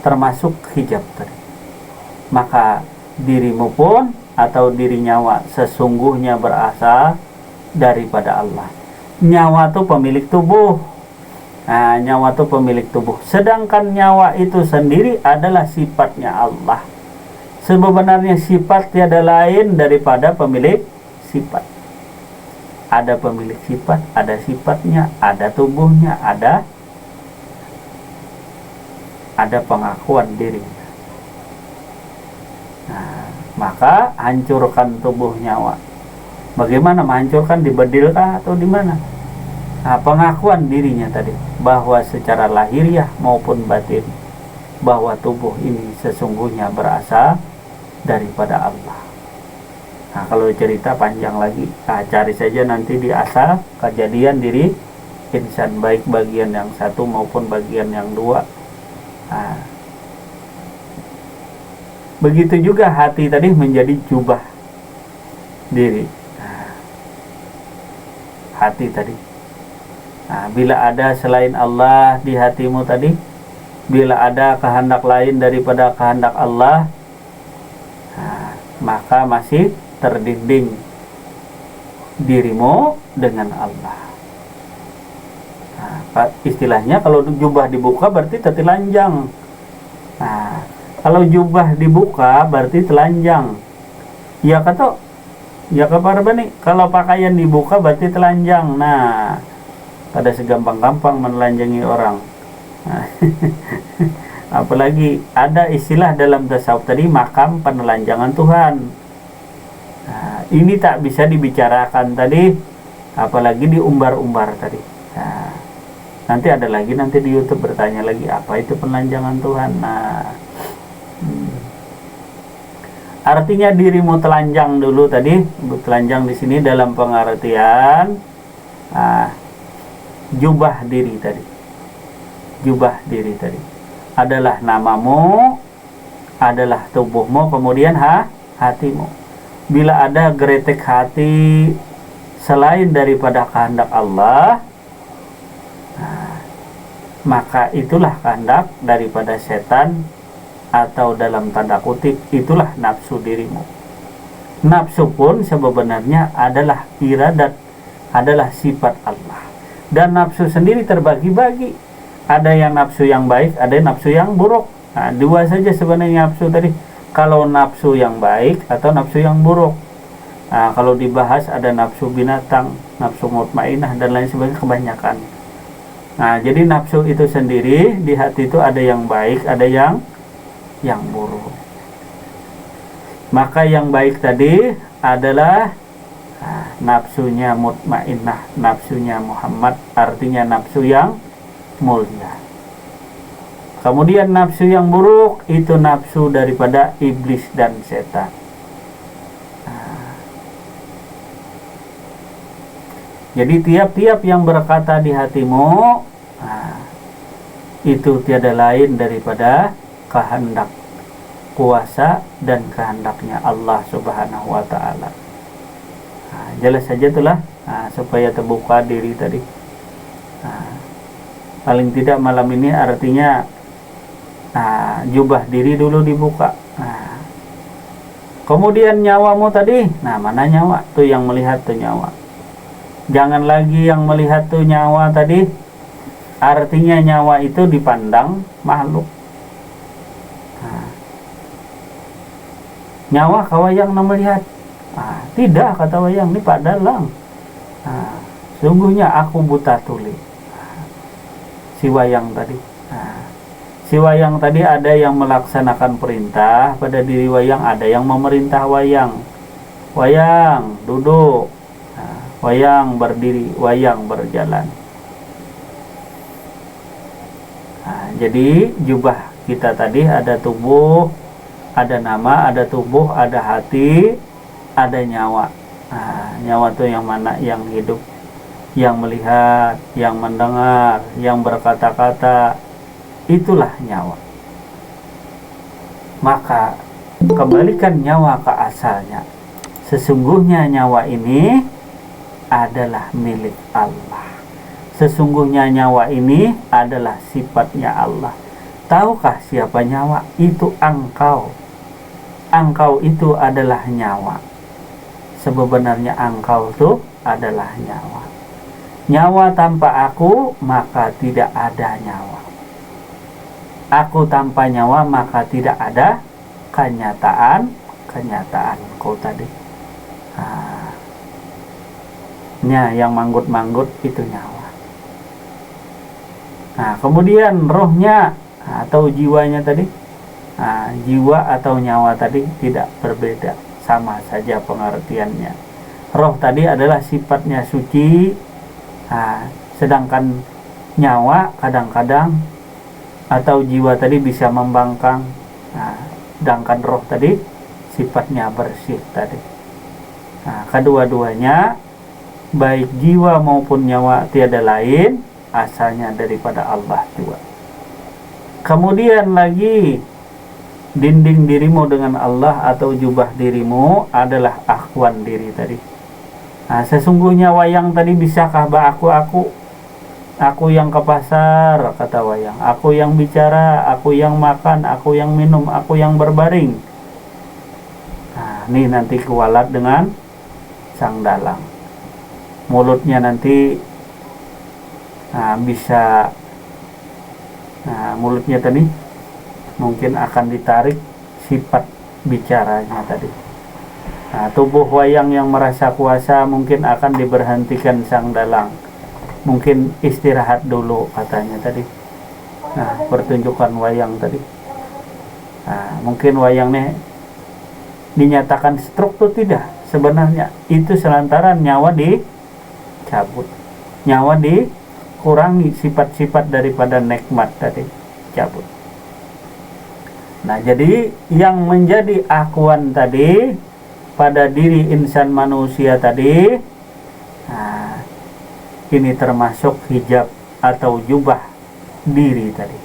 termasuk hijab tadi. Maka dirimu pun atau diri nyawa sesungguhnya berasal daripada Allah. Nyawa itu pemilik tubuh. Nah, nyawa itu pemilik tubuh. Sedangkan nyawa itu sendiri adalah sifatnya Allah. Sebenarnya sifat tiada lain daripada pemilik sifat. Ada pemilik sifat, ada sifatnya, ada tubuhnya, ada pengakuan diri. Nah, maka hancurkan tubuh nyawa. Bagaimana menghancurkan? Dibedilkah atau di mana? Nah, pengakuan dirinya tadi bahwa secara lahiriah maupun batin bahwa tubuh ini sesungguhnya berasal daripada Allah. Nah, kalau cerita panjang lagi, cari saja nanti di asal kejadian diri insan, baik bagian yang satu maupun bagian yang dua. Nah, begitu juga hati tadi menjadi jubah diri. Nah, hati tadi. Nah, bila ada selain Allah di hatimu tadi, bila ada kehendak lain daripada kehendak Allah, nah, maka masih terdinding dirimu dengan Allah. Nah, istilahnya kalau jubah dibuka berarti telanjang. Nah, kalau jubah dibuka berarti telanjang. Ya kata, ya kabar bani. Kalau pakaian dibuka berarti telanjang. Nah, pada segampang-gampang menelanjangi orang. Nah, apalagi ada istilah dalam tasawuf tadi, makam penelanjangan Tuhan. Nah, ini tak bisa dibicarakan tadi, apalagi diumbar-umbar tadi. Nah, nanti ada lagi, nanti di YouTube bertanya lagi apa itu penelanjangan Tuhan. Nah, artinya dirimu telanjang dulu tadi. Telanjang di sini dalam pengertian jubah diri tadi. Jubah diri tadi adalah namamu, adalah tubuhmu, kemudian hatimu. Bila ada geretek hati selain daripada kehendak Allah, nah, maka itulah kehendak daripada setan, atau dalam tanda kutip itulah nafsu dirimu. Nafsu pun sebenarnya adalah iradat, adalah sifat Allah. Dan nafsu sendiri terbagi-bagi. Ada yang nafsu yang baik, ada yang nafsu yang buruk. Nah, dua saja sebenarnya nafsu tadi. Kalau nafsu yang baik atau nafsu yang buruk. Nah, kalau dibahas ada nafsu binatang, nafsu mutmainah dan lain sebagainya, kebanyakan. Nah, jadi nafsu itu sendiri di hati itu ada yang baik, ada yang buruk. Maka yang baik tadi adalah nafsunya mutmainah, nafsunya Muhammad, artinya nafsu yang mulia. Kemudian nafsu yang buruk itu nafsu daripada iblis dan setan. Jadi tiap-tiap yang berkata di hatimu itu tiada lain daripada kehendak, kuasa dan kehendaknya Allah Subhanahu wa Ta'ala. Jelas saja itulah supaya terbuka diri tadi. Paling tidak malam ini artinya jubah diri dulu dibuka. Kemudian nyawamu tadi, mana nyawa? Tuh yang melihat tuh nyawa. Jangan lagi yang melihat tuh nyawa tadi, artinya nyawa itu dipandang makhluk. Nyawa kawayang na melihat. Tidak, kata wayang, ini Pak Dalang. Sungguhnya aku buta tuli. Si wayang tadi. Si wayang tadi ada yang melaksanakan perintah pada diri wayang, ada yang memerintah wayang. Wayang duduk, wayang berdiri, wayang berjalan. Jadi jubah kita tadi ada tubuh, ada nama, ada tubuh, ada hati, ada nyawa. Nyawa itu yang mana? Yang hidup, yang melihat, yang mendengar, yang berkata-kata, itulah nyawa. Maka kembalikan nyawa ke asalnya. Sesungguhnya nyawa ini adalah milik Allah. Sesungguhnya nyawa ini adalah sifatnya Allah. Tahukah siapa nyawa? Itu engkau. Engkau itu adalah nyawa. Sebenarnya engkau itu adalah nyawa. Nyawa tanpa aku, maka tidak ada nyawa. Aku tanpa nyawa, maka tidak ada kenyataanku tadi. Yang manggut-manggut itu nyawa. Kemudian rohnya atau jiwanya tadi, jiwa atau nyawa tadi tidak berbeda, sama saja pengertiannya. Roh tadi adalah sifatnya suci, sedangkan nyawa kadang-kadang atau jiwa tadi bisa membangkang, sedangkan roh tadi sifatnya bersih tadi. Kedua-duanya baik jiwa maupun nyawa tiada lain, asalnya daripada Allah juga. Kemudian lagi, dinding dirimu dengan Allah atau jubah dirimu adalah akhwan diri tadi. Sesungguhnya wayang tadi bisakah aku yang ke pasar, kata wayang, aku yang bicara, aku yang makan, aku yang minum, aku yang berbaring. Ini nanti kualat dengan sang dalang. Mulutnya nanti bisa, mulutnya tadi mungkin akan ditarik sifat bicaranya tadi. Tubuh wayang yang merasa kuasa mungkin akan diberhentikan sang dalang. Mungkin istirahat dulu, katanya tadi. Pertunjukan wayang tadi. Mungkin wayangnya dinyatakan stroke itu tidak. Sebenarnya itu selantaran nyawa dicabut. Nyawa dikurangi sifat-sifat daripada nikmat tadi, cabut. Jadi yang menjadi akuan tadi pada diri insan manusia tadi, ini termasuk hijab atau jubah diri tadi.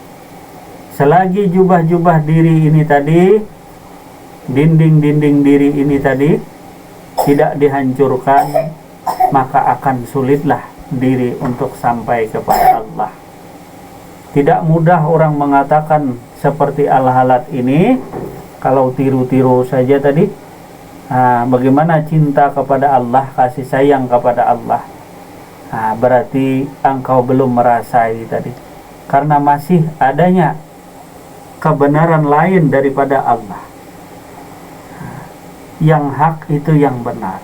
Selagi jubah-jubah diri ini tadi, dinding-dinding diri ini tadi tidak dihancurkan, maka akan sulitlah diri untuk sampai kepada Allah. Tidak mudah orang mengatakan seperti al-halat ini, kalau tiru-tiru saja tadi, bagaimana cinta kepada Allah, kasih sayang kepada Allah, berarti engkau belum merasai tadi, karena masih adanya kebenaran lain daripada Allah. Yang hak itu yang benar.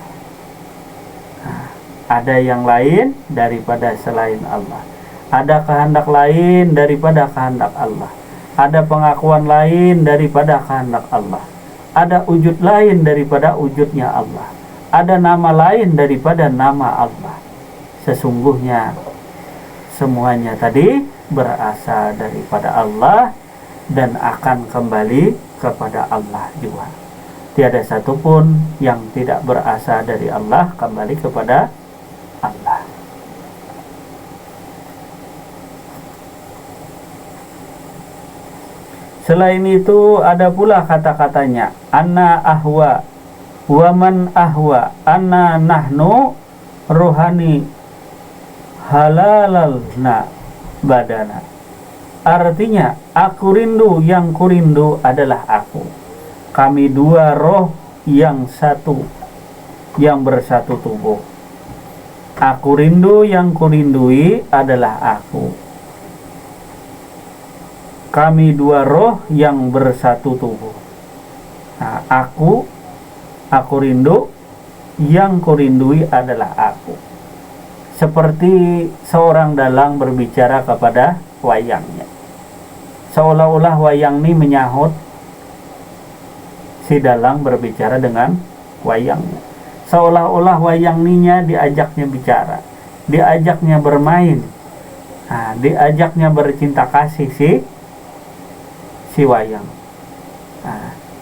Ada yang lain daripada selain Allah. Ada kehendak lain daripada kehendak Allah. Ada pengakuan lain daripada kehendak Allah. Ada wujud lain daripada wujudnya Allah. Ada nama lain daripada nama Allah. Sesungguhnya semuanya tadi berasal daripada Allah dan akan kembali kepada Allah juga. Tiada satupun yang tidak berasal dari Allah kembali kepada Allah. Selain itu ada pula kata-katanya, anna ahwa wa man ahwa, anna nahnu rohani halalna badana. Artinya, aku rindu, yang kurindu adalah aku. Kami dua roh yang satu, yang bersatu tubuh. Aku rindu, yang kurindui adalah aku. Kami dua roh yang bersatu tubuh. Nah, aku rindu, yang kurindui adalah aku. Seperti seorang dalang berbicara kepada wayangnya. Seolah-olah wayang ini menyahut si dalang berbicara dengan wayangnya. Seolah-olah wayang ninya diajaknya bicara, diajaknya bermain, diajaknya bercinta kasih si wayang.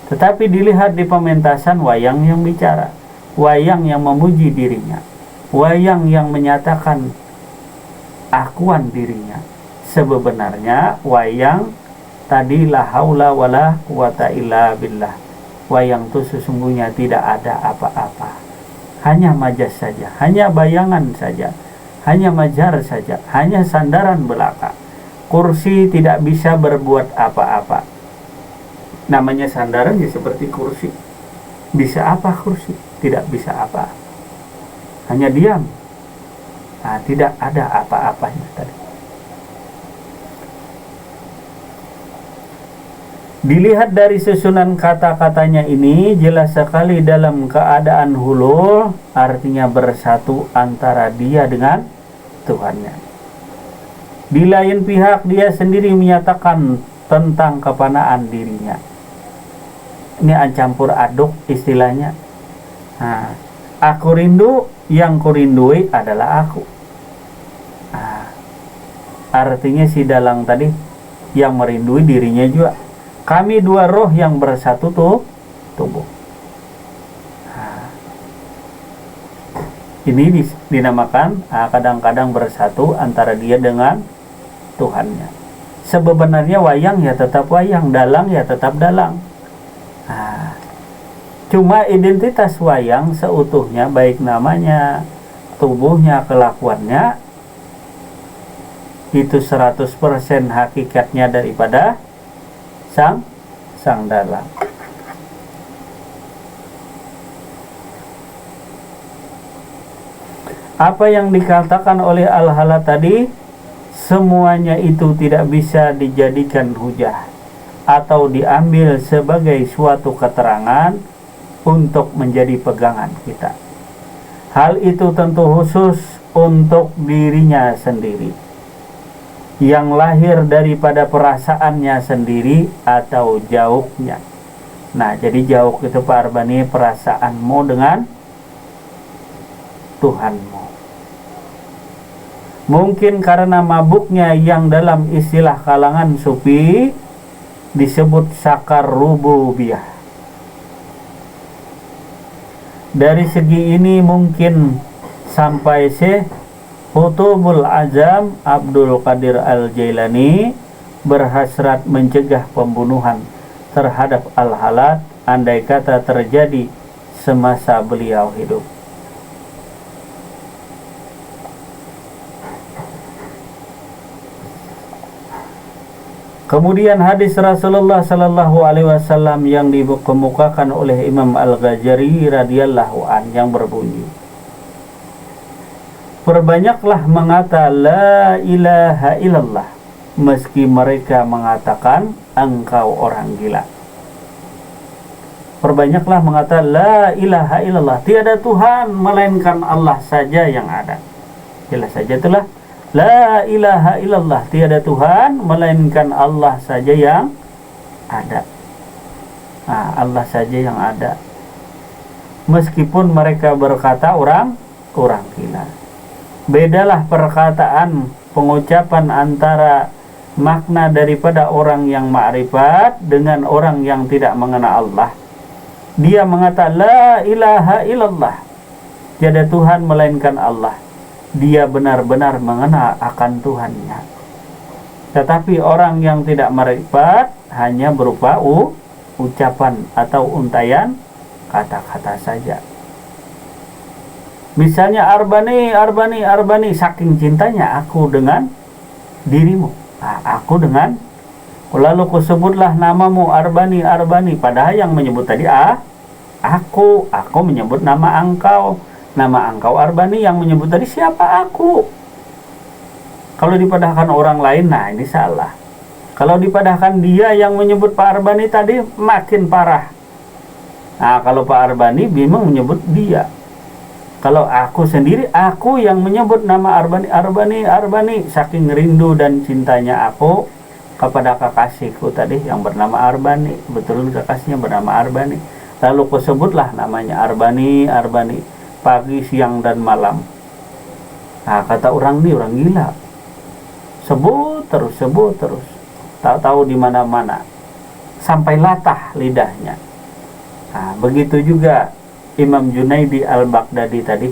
Tetapi dilihat di pementasan, wayang yang bicara, wayang yang memuji dirinya, wayang yang menyatakan akuan dirinya. Sebenarnya wayang tadi la haula wala quwata illa billah. Wayang itu sesungguhnya tidak ada apa-apa. Hanya majas saja, hanya bayangan saja, hanya majar saja, hanya sandaran belaka. Kursi tidak bisa berbuat apa-apa. Namanya sandaran ya seperti kursi. Bisa apa kursi? Tidak bisa apa. Hanya diam. Tidak ada apa-apanya tadi. Dilihat dari susunan kata-katanya ini, jelas sekali dalam keadaan hulul, artinya bersatu antara dia dengan Tuhannya. Di lain pihak dia sendiri menyatakan tentang kepanaan dirinya. Ini campur aduk istilahnya. Aku rindu, yang kurindui adalah aku. Artinya si dalang tadi yang merindui dirinya juga. Kami dua roh yang bersatu tubuh. Ini dinamakan kadang-kadang bersatu antara dia dengan Tuhannya. Sebenarnya wayang ya tetap wayang, dalang ya tetap dalang. Cuma identitas wayang seutuhnya, baik namanya, tubuhnya, kelakuannya, itu 100% hakikatnya daripada sang dalang. Apa yang dikatakan oleh Al-Hala tadi, semuanya itu tidak bisa dijadikan hujah atau diambil sebagai suatu keterangan untuk menjadi pegangan kita. Hal itu tentu khusus untuk dirinya sendiri, yang lahir daripada perasaannya sendiri atau jauhnya. Jadi jauh itu Pak Arbani, perasaanmu dengan Tuhanmu. Mungkin karena mabuknya yang dalam istilah kalangan sufi disebut sakar rububiyah. Dari segi ini mungkin sampai Qutbul Azam Abdul Qadir Al-Jailani berhasrat mencegah pembunuhan terhadap Al-Halat andai kata terjadi semasa beliau hidup. Kemudian hadis Rasulullah sallallahu alaihi wasallam yang dikemukakan oleh Imam Al-Ghazali radhiyallahu an yang berbunyi, perbanyaklah mengata la ilaha illallah meski mereka mengatakan engkau orang gila. Perbanyaklah mengata la ilaha illallah, tiada Tuhan melainkan Allah saja yang ada. Jelas saja itulah la ilaha illallah, tiada Tuhan melainkan Allah saja yang ada. Allah saja yang ada. Meskipun mereka berkata orang gila. Bedalah perkataan pengucapan antara makna daripada orang yang ma'rifat dengan orang yang tidak mengenal Allah. Dia mengatakan la ilaha illallah, tiada Tuhan melainkan Allah. Dia benar-benar mengenal akan Tuhannya. Tetapi orang yang tidak ma'rifat hanya berupa ucapan atau untayan kata-kata saja. Misalnya arbani, saking cintanya aku dengan dirimu. Aku dengan, lalu kusebutlah namamu arbani, padahal yang menyebut tadi aku menyebut nama engkau. nama engkau Arbani, yang menyebut tadi siapa? Aku. Kalau dipadahkan orang lain, nah ini salah. Kalau dipadahkan dia yang menyebut Pak Arbani tadi, makin parah. Nah, kalau Pak Arbani memang menyebut dia. Kalau aku sendiri, aku yang menyebut nama Arbani, saking rindu dan cintanya aku kepada kekasihku tadi yang bernama Arbani. Betul, kekasihnya bernama Arbani. Lalu kusebutlah namanya Arbani, pagi, siang, dan malam. Nah, kata orang ini orang gila. Sebut terus. Tak tahu di mana-mana. Sampai latah lidahnya. Nah, begitu juga Imam Junaidi Al-Baghdadi tadi.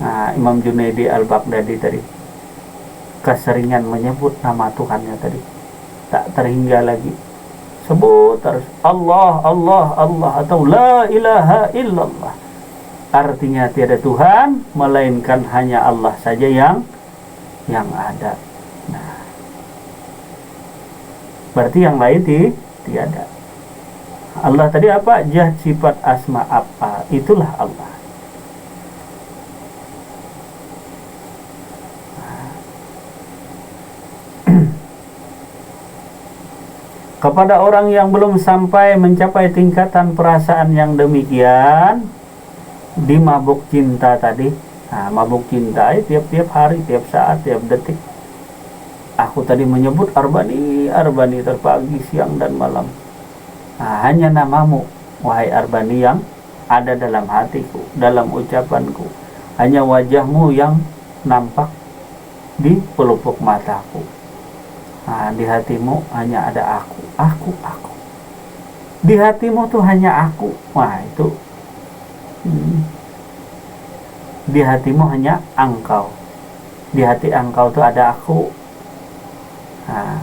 Nah, Imam Junaidi Al-Baghdadi tadi keseringan menyebut nama Tuhannya tadi. Tak terhingga lagi. Sebut terus Allah atau la ilaha illallah. Artinya tiada Tuhan melainkan hanya Allah saja yang ada. Nah, berarti yang lain tiada. Allah tadi apa? Zat, sifat, asma, apa? Itulah Allah. Kepada orang yang belum sampai mencapai tingkatan perasaan yang demikian, di mabuk cinta tadi. Nah, mabuk cinta tiap-tiap hari, tiap saat, tiap detik. Aku tadi menyebut Arbani terpagi, siang, dan malam. Nah, hanya namamu, wahai Arbani, yang ada dalam hatiku, dalam ucapanku. Hanya wajahmu yang nampak di pelupuk mataku. Nah, di hatimu hanya ada aku. Di hatimu tuh hanya aku. Wah, itu di hatimu hanya engkau. Di hati engkau tuh ada aku. Nah,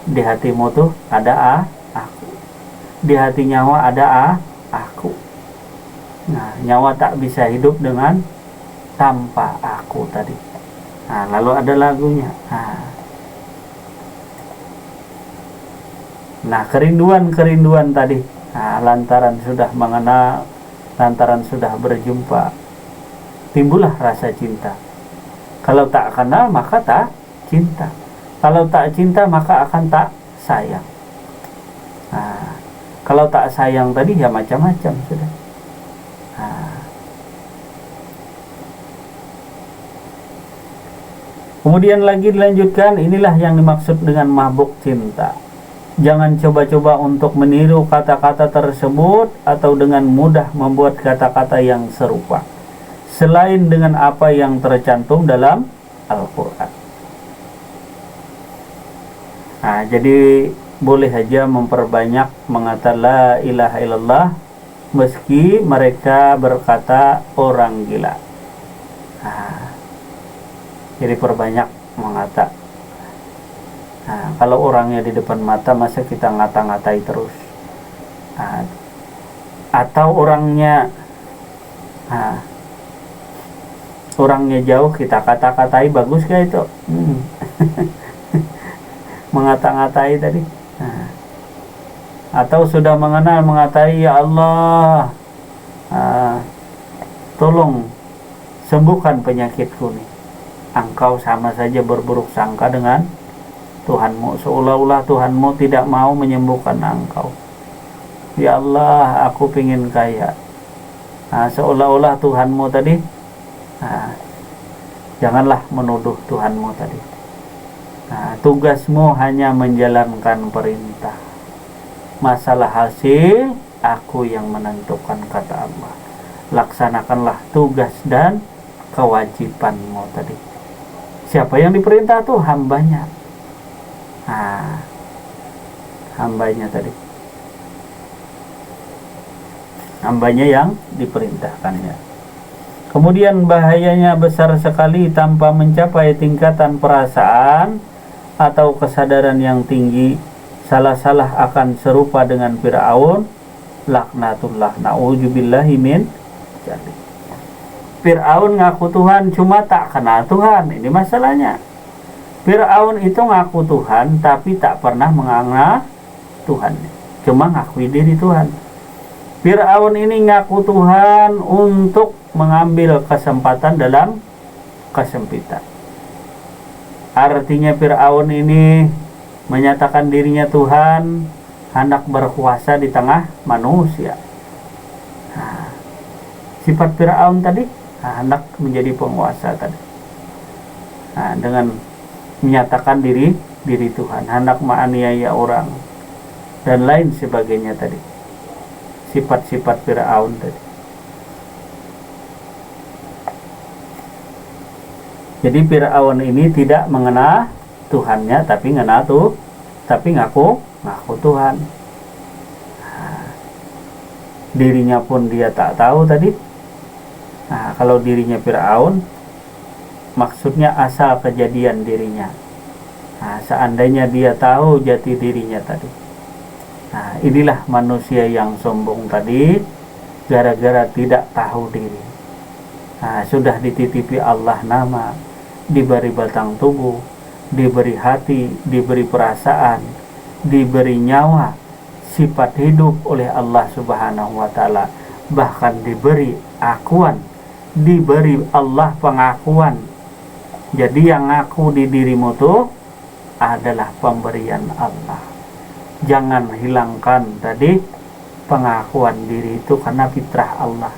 di hatimu tuh ada aku. Di hati nyawa ada aku. Nah, nyawa tak bisa hidup dengan tanpa aku tadi. Nah, lalu ada lagunya. Nah, kerinduan tadi. Nah, lantaran sudah mengenal, lantaran sudah berjumpa, timbullah rasa cinta. Kalau tak kenal maka tak cinta. Kalau tak cinta maka akan tak sayang. Nah, kalau tak sayang tadi ya macam-macam sudah. Nah. Kemudian lagi dilanjutkan, inilah yang dimaksud dengan mabuk cinta. Jangan coba-coba untuk meniru kata-kata tersebut atau dengan mudah membuat kata-kata yang serupa selain dengan apa yang tercantum dalam Al-Quran. Nah, jadi boleh aja memperbanyak mengatakan la ilaha illallah meski mereka berkata orang gila. Nah, jadi perbanyak mengatakan. Nah, kalau orangnya di depan mata masa kita ngata-ngatai terus. Nah, atau orangnya jauh kita kata-katai, bagus gak itu? Mengata-ngatai tadi. Nah, atau sudah mengenal mengatai, ya Allah, tolong sembuhkan penyakitku nih. Engkau sama saja berburuk sangka dengan Tuhanmu, seolah-olah Tuhanmu tidak mau menyembuhkan engkau. Ya Allah, aku pingin kaya. Nah, seolah-olah Tuhanmu tadi, janganlah menuduh Tuhanmu tadi. Nah, tugasmu hanya menjalankan perintah. Masalah hasil, aku yang menentukan, kata Allah. Laksanakanlah tugas dan kewajibanmu tadi. Siapa yang diperintah tuh? Hambanya. Hambanya tadi. Hambanya yang diperintahkannya. Kemudian bahayanya besar sekali tanpa mencapai tingkatan perasaan atau kesadaran yang tinggi. Salah-salah akan serupa dengan Fir'aun, laknatullah, na'udzubillahi min dzalik. Fir'aun ngaku Tuhan cuma tak kenal Tuhan. Ini masalahnya. Fir'aun itu ngaku Tuhan tapi tak pernah mengenal Tuhan. Cuma ngakui diri Tuhan. Fir'aun ini ngaku Tuhan untuk mengambil kesempatan dalam kesempitan. Artinya Fir'aun ini menyatakan dirinya Tuhan, hendak berkuasa di tengah manusia. Sifat Fir'aun tadi, hendak menjadi penguasa tadi. Dengan menyatakan diri Tuhan, hendak menganiaya orang dan lain sebagainya tadi. Sifat-sifat Fir'aun tadi. Jadi Fir'aun ini tidak mengenal Tuhannya, tapi ngaku Tuhan. Dirinya pun dia tak tahu tadi. Kalau dirinya Fir'aun, maksudnya asal kejadian dirinya. Seandainya dia tahu jati dirinya tadi. Inilah manusia yang sombong tadi, gara-gara tidak tahu diri. Sudah dititipi Allah nama, diberi batang tubuh, diberi hati, diberi perasaan, diberi nyawa, sifat hidup oleh Allah Subhanahu wa Ta'ala, bahkan diberi akuan, diberi Allah pengakuan. Jadi yang ngaku di dirimu tuh adalah pemberian Allah. Jangan hilangkan tadi pengakuan diri itu karena fitrah Allah,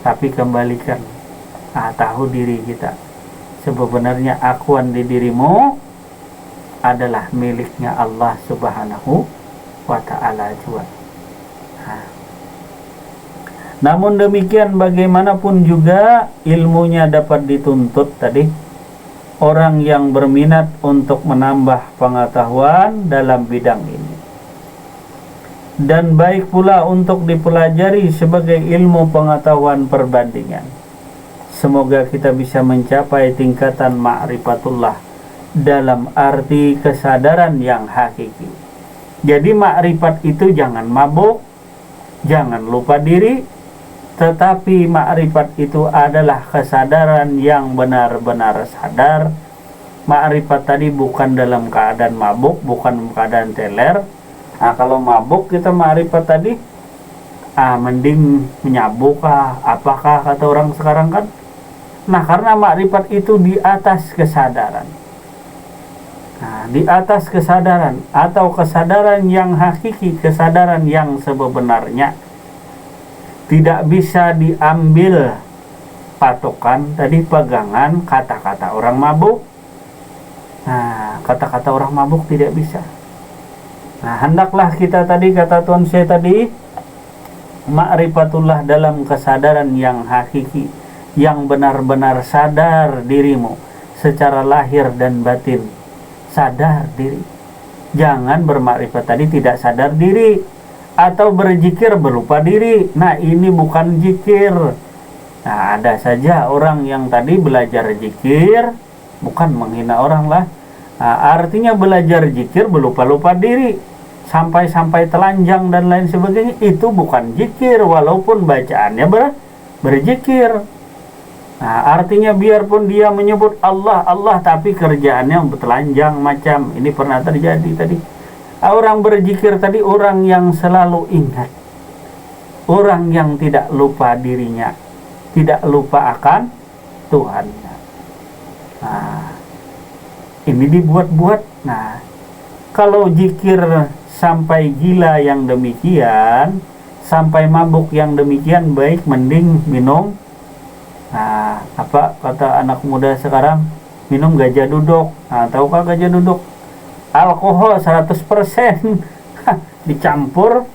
tapi kembalikan tahu diri kita. Sebenarnya akuan di dirimu adalah miliknya Allah Subhanahu wa Ta'ala juga. Namun demikian bagaimanapun juga ilmunya dapat dituntut tadi. Orang yang berminat untuk menambah pengetahuan dalam bidang ini. Dan baik pula untuk dipelajari sebagai ilmu pengetahuan perbandingan. Semoga kita bisa mencapai tingkatan ma'rifatullah dalam arti kesadaran yang hakiki. Jadi ma'rifat itu jangan mabuk, jangan lupa diri, tetapi ma'rifat itu adalah kesadaran yang benar-benar sadar. Ma'rifat tadi bukan dalam keadaan mabuk, bukan keadaan teler. Kalau mabuk kita ma'rifat tadi, mending menyabuk apakah kata orang sekarang kan. Karena makrifat itu di atas kesadaran. Di atas kesadaran atau kesadaran yang hakiki, kesadaran yang sebenarnya, tidak bisa diambil patokan tadi pegangan kata-kata orang mabuk. Kata-kata orang mabuk tidak bisa. Hendaklah kita tadi, kata Tuhan saya tadi, ma'rifatullah dalam kesadaran yang hakiki, yang benar-benar sadar dirimu secara lahir dan batin. Sadar diri. Jangan bermakrifat tadi tidak sadar diri, atau berzikir berlupa diri. Ini bukan zikir. Ada saja orang yang tadi belajar zikir, bukan menghina orang lah. Artinya belajar zikir berlupa-lupa diri, sampai-sampai telanjang dan lain sebagainya. Itu bukan zikir, walaupun bacaannya berzikir. Artinya biarpun dia menyebut Allah, Allah, tapi kerjaannya telanjang macam. Ini pernah terjadi tadi. Orang berzikir tadi orang yang selalu ingat. Orang yang tidak lupa dirinya, tidak lupa akan Tuhannya. Ini dibuat-buat. Kalau zikir sampai gila yang demikian, sampai mabuk yang demikian, baik mending minum. Apa kata anak muda sekarang? Minum gajah duduk. Tahukah gajah duduk? Alkohol 100% dicampur,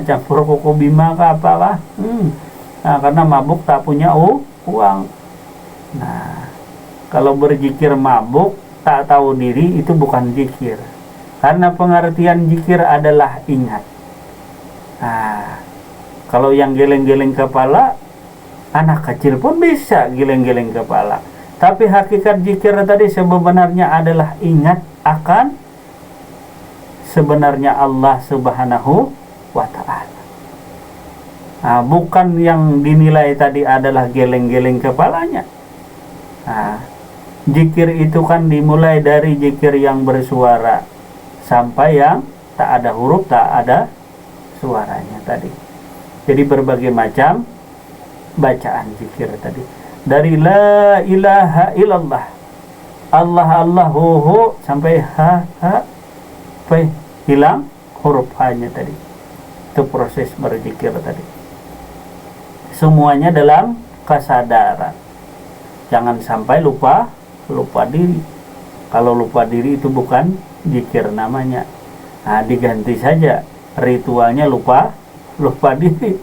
campur koko bima ke apalah. Karena mabuk tak punya uang. Kalau berzikir mabuk tak tahu diri, itu bukan zikir. Karena pengertian zikir adalah ingat. Kalau yang geleng-geleng kepala, anak kecil pun bisa geleng-geleng kepala. Tapi hakikat zikir tadi sebenarnya adalah ingat akan sebenarnya Allah Subhanahu wa Ta'ala. Bukan yang dinilai tadi adalah geleng-geleng kepalanya. Zikir itu kan dimulai dari zikir yang bersuara sampai yang tak ada huruf, tak ada suaranya tadi. Jadi berbagai macam bacaan zikir tadi. Dari la ilaha illallah, Allah Allah hu sampai ha sampai hilang huruf hanya tadi. Itu proses berzikir tadi. Semuanya dalam kesadaran. Jangan sampai lupa diri. Kalau lupa diri itu bukan zikir namanya. Nah, diganti saja ritualnya lupa diri.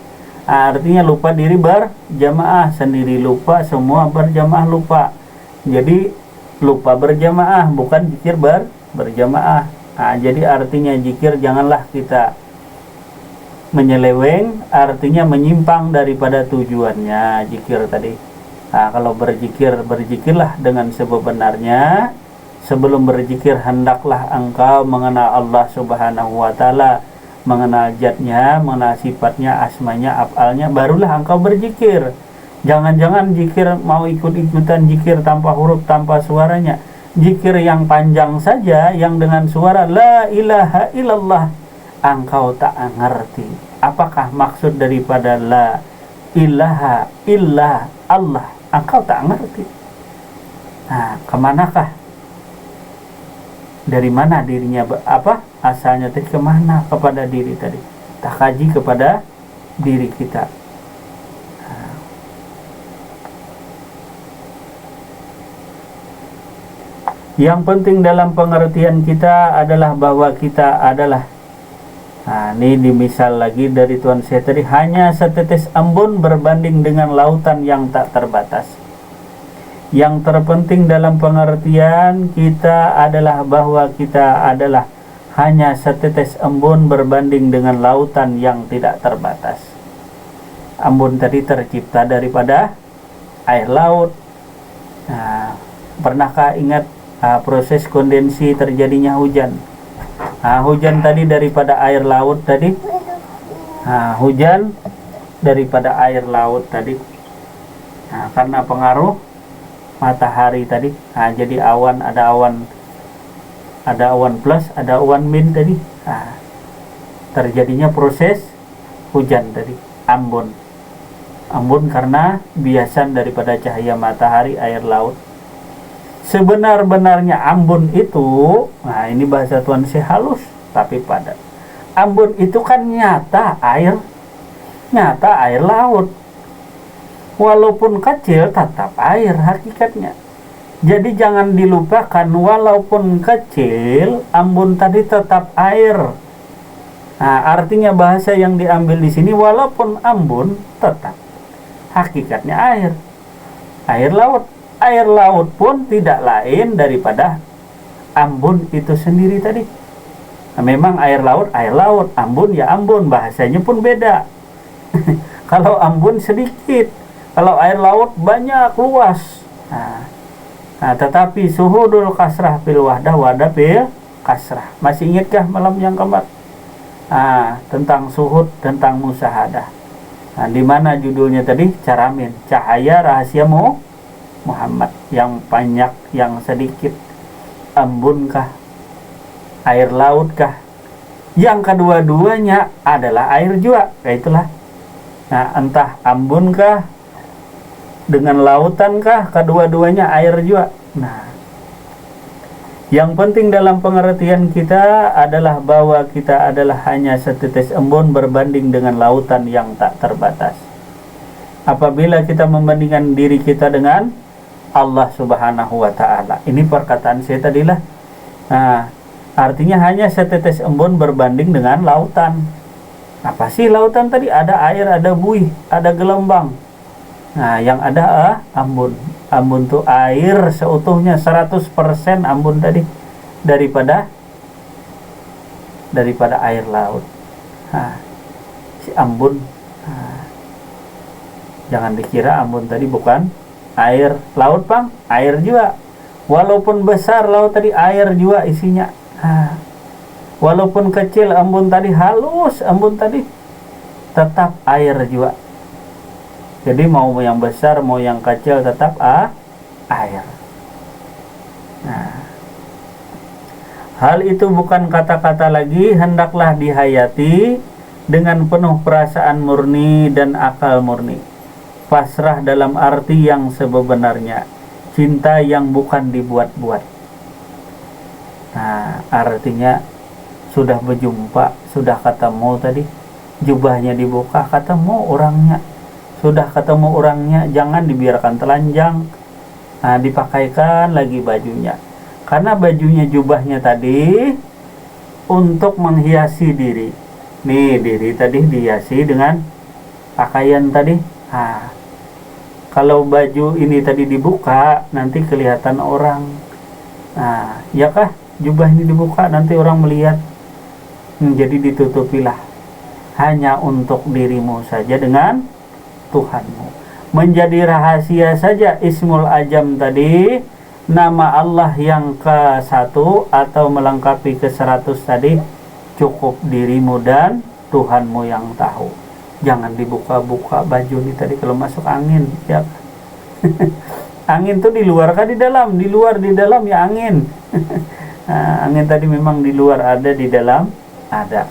Nah, artinya lupa diri berjamaah, sendiri lupa, semua berjamaah lupa. Jadi lupa berjamaah, bukan zikir berjamaah. Nah, jadi artinya zikir janganlah kita menyeleweng, artinya menyimpang daripada tujuannya zikir tadi. Nah, kalau berzikirlah dengan sebenarnya. Sebelum berzikir hendaklah engkau mengenal Allah Subhanahu wa taala, mengenal zatnya, mengenal sifatnya, asmanya, af'alnya, barulah engkau berzikir. Jangan-jangan zikir mau ikut-ikutan zikir tanpa huruf, tanpa suaranya. Zikir yang panjang saja, yang dengan suara la ilaha illallah, engkau tak ngerti apakah maksud daripada la ilaha illa Allah, engkau tak ngerti. Nah, kemanakah, dari mana dirinya, asalnya tadi, kemana, kepada diri tadi, tak kaji kepada diri kita. Nah, yang penting dalam pengertian kita adalah bahwa kita adalah, nah ini dimisal lagi dari Tuan saya tadi, hanya setetes embun berbanding dengan lautan yang tak terbatas. Yang terpenting dalam pengertian kita adalah bahwa kita adalah hanya setetes embun berbanding dengan lautan yang tidak terbatas. Embun tadi tercipta daripada air laut. Nah, pernahkah ingat proses kondensi terjadinya hujan? Nah, hujan tadi daripada air laut tadi. Nah, hujan daripada air laut tadi. Nah, karena pengaruh matahari tadi. Nah, jadi awan, ada awan plus, ada awan min tadi. Nah, terjadinya proses hujan tadi, ambon karena biasan daripada cahaya matahari, air laut. Sebenar-benarnya ambon itu, nah ini bahasa Tuan saya halus tapi padat. Ambon itu kan nyata air laut. Walaupun kecil tetap air hakikatnya. Jadi jangan dilupakan, walaupun kecil ambun tadi tetap air. Nah, artinya bahasa yang diambil di sini, walaupun ambun tetap hakikatnya air. Air laut pun tidak lain daripada ambun itu sendiri tadi. Nah, memang air laut, ambun ya ambun, bahasanya pun beda. Kalau ambun sedikit, kalau air laut banyak, luas. Nah, tetapi suhudul kasrah fil wahdah fil kasrah. Masih ingatkah malam yang kemarin? Tentang suhud, tentang musahadah. Nah, di mana judulnya tadi? Caramin, cahaya rahasia Muhammad. Yang banyak, yang sedikit. Embunkah? Air lautkah? Yang kedua-duanya adalah air juga. Itulah. Nah, entah ambunkah dengan lautankah, kedua-duanya air juga. Nah, yang penting dalam pengertian kita adalah bahwa kita adalah hanya setetes embun berbanding dengan lautan yang tak terbatas. Apabila kita membandingkan diri kita dengan Allah Subhanahu wa ta'ala, ini perkataan saya tadilah. Nah, artinya hanya setetes embun berbanding dengan lautan. Apa sih lautan tadi? Ada air, ada buih, ada gelombang. Nah, yang ada ambun. Ambun tuh air seutuhnya 100% ambun tadi daripada air laut. Nah, si ambun. Nah, jangan dikira ambun tadi bukan air laut, Bang. Air juga. Walaupun besar laut tadi, air juga isinya. Nah, walaupun kecil ambun tadi, halus ambun tadi, tetap air juga. Jadi mau yang besar, mau yang kecil, tetap air. Nah, hal itu bukan kata-kata lagi, hendaklah dihayati dengan penuh perasaan murni dan akal murni. Pasrah dalam arti yang sebenarnya, cinta yang bukan dibuat-buat. Nah, artinya sudah berjumpa, sudah ketemu tadi, jubahnya dibuka, ketemu orangnya. Sudah ketemu orangnya, jangan dibiarkan telanjang. Nah, dipakaikan lagi bajunya. Karena bajunya, jubahnya tadi untuk menghiasi diri. Nih, diri tadi dihiasi dengan pakaian tadi. Nah, kalau baju ini tadi dibuka, nanti kelihatan orang. Nah, ya kah? Jubah ini dibuka, nanti orang melihat. Jadi ditutupilah. Hanya untuk dirimu saja dengan Tuhanmu. Menjadi rahasia saja Ismul Ajam tadi, nama Allah yang ke-1 atau melengkapi ke-100 tadi, cukup dirimu dan Tuhanmu yang tahu. Jangan dibuka-buka baju ini tadi kalau masuk angin, ya. Angin tuh di luar kah di dalam? Di luar, di dalam ya angin. Nah, angin tadi memang di luar ada, di dalam ada.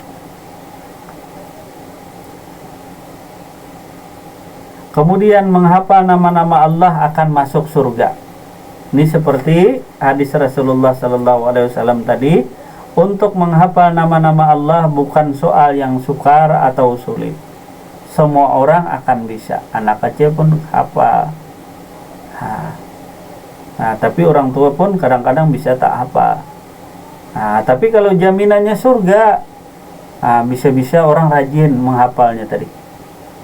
Kemudian menghafal nama-nama Allah akan masuk surga. Ini seperti hadis Rasulullah SAW tadi, untuk menghafal nama-nama Allah bukan soal yang sukar atau sulit. Semua orang akan bisa, anak kecil pun hafal. Nah, tapi orang tua pun kadang-kadang bisa tak hafal. Nah, tapi kalau jaminannya surga, bisa-bisa orang rajin menghafalnya tadi.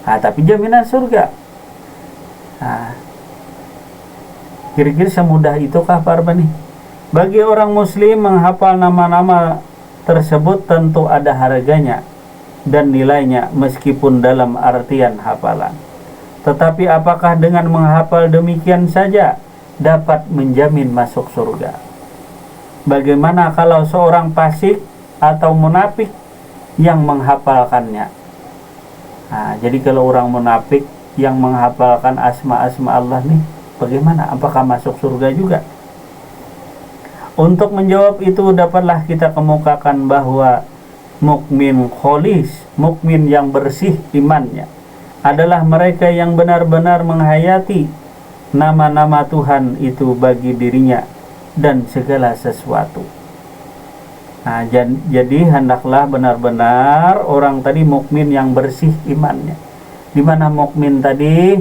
Nah, tapi jaminan surga. Nah, kira-kira semudah itukah Pak Arbani? Bagi orang muslim menghafal nama-nama tersebut tentu ada harganya dan nilainya meskipun dalam artian hafalan. Tetapi apakah dengan menghafal demikian saja dapat menjamin masuk surga? Bagaimana kalau seorang fasik atau munafik yang menghafalkannya? Nah, jadi kalau orang munafik yang menghafalkan asma-asma Allah nih, bagaimana? Apakah masuk surga juga? Untuk menjawab itu dapatlah kita kemukakan bahwa mukmin kholis, mukmin yang bersih imannya, adalah mereka yang benar-benar menghayati nama-nama Tuhan itu bagi dirinya dan segala sesuatu. Nah, jadi hendaklah benar-benar orang tadi mukmin yang bersih imannya. Di mana mukmin tadi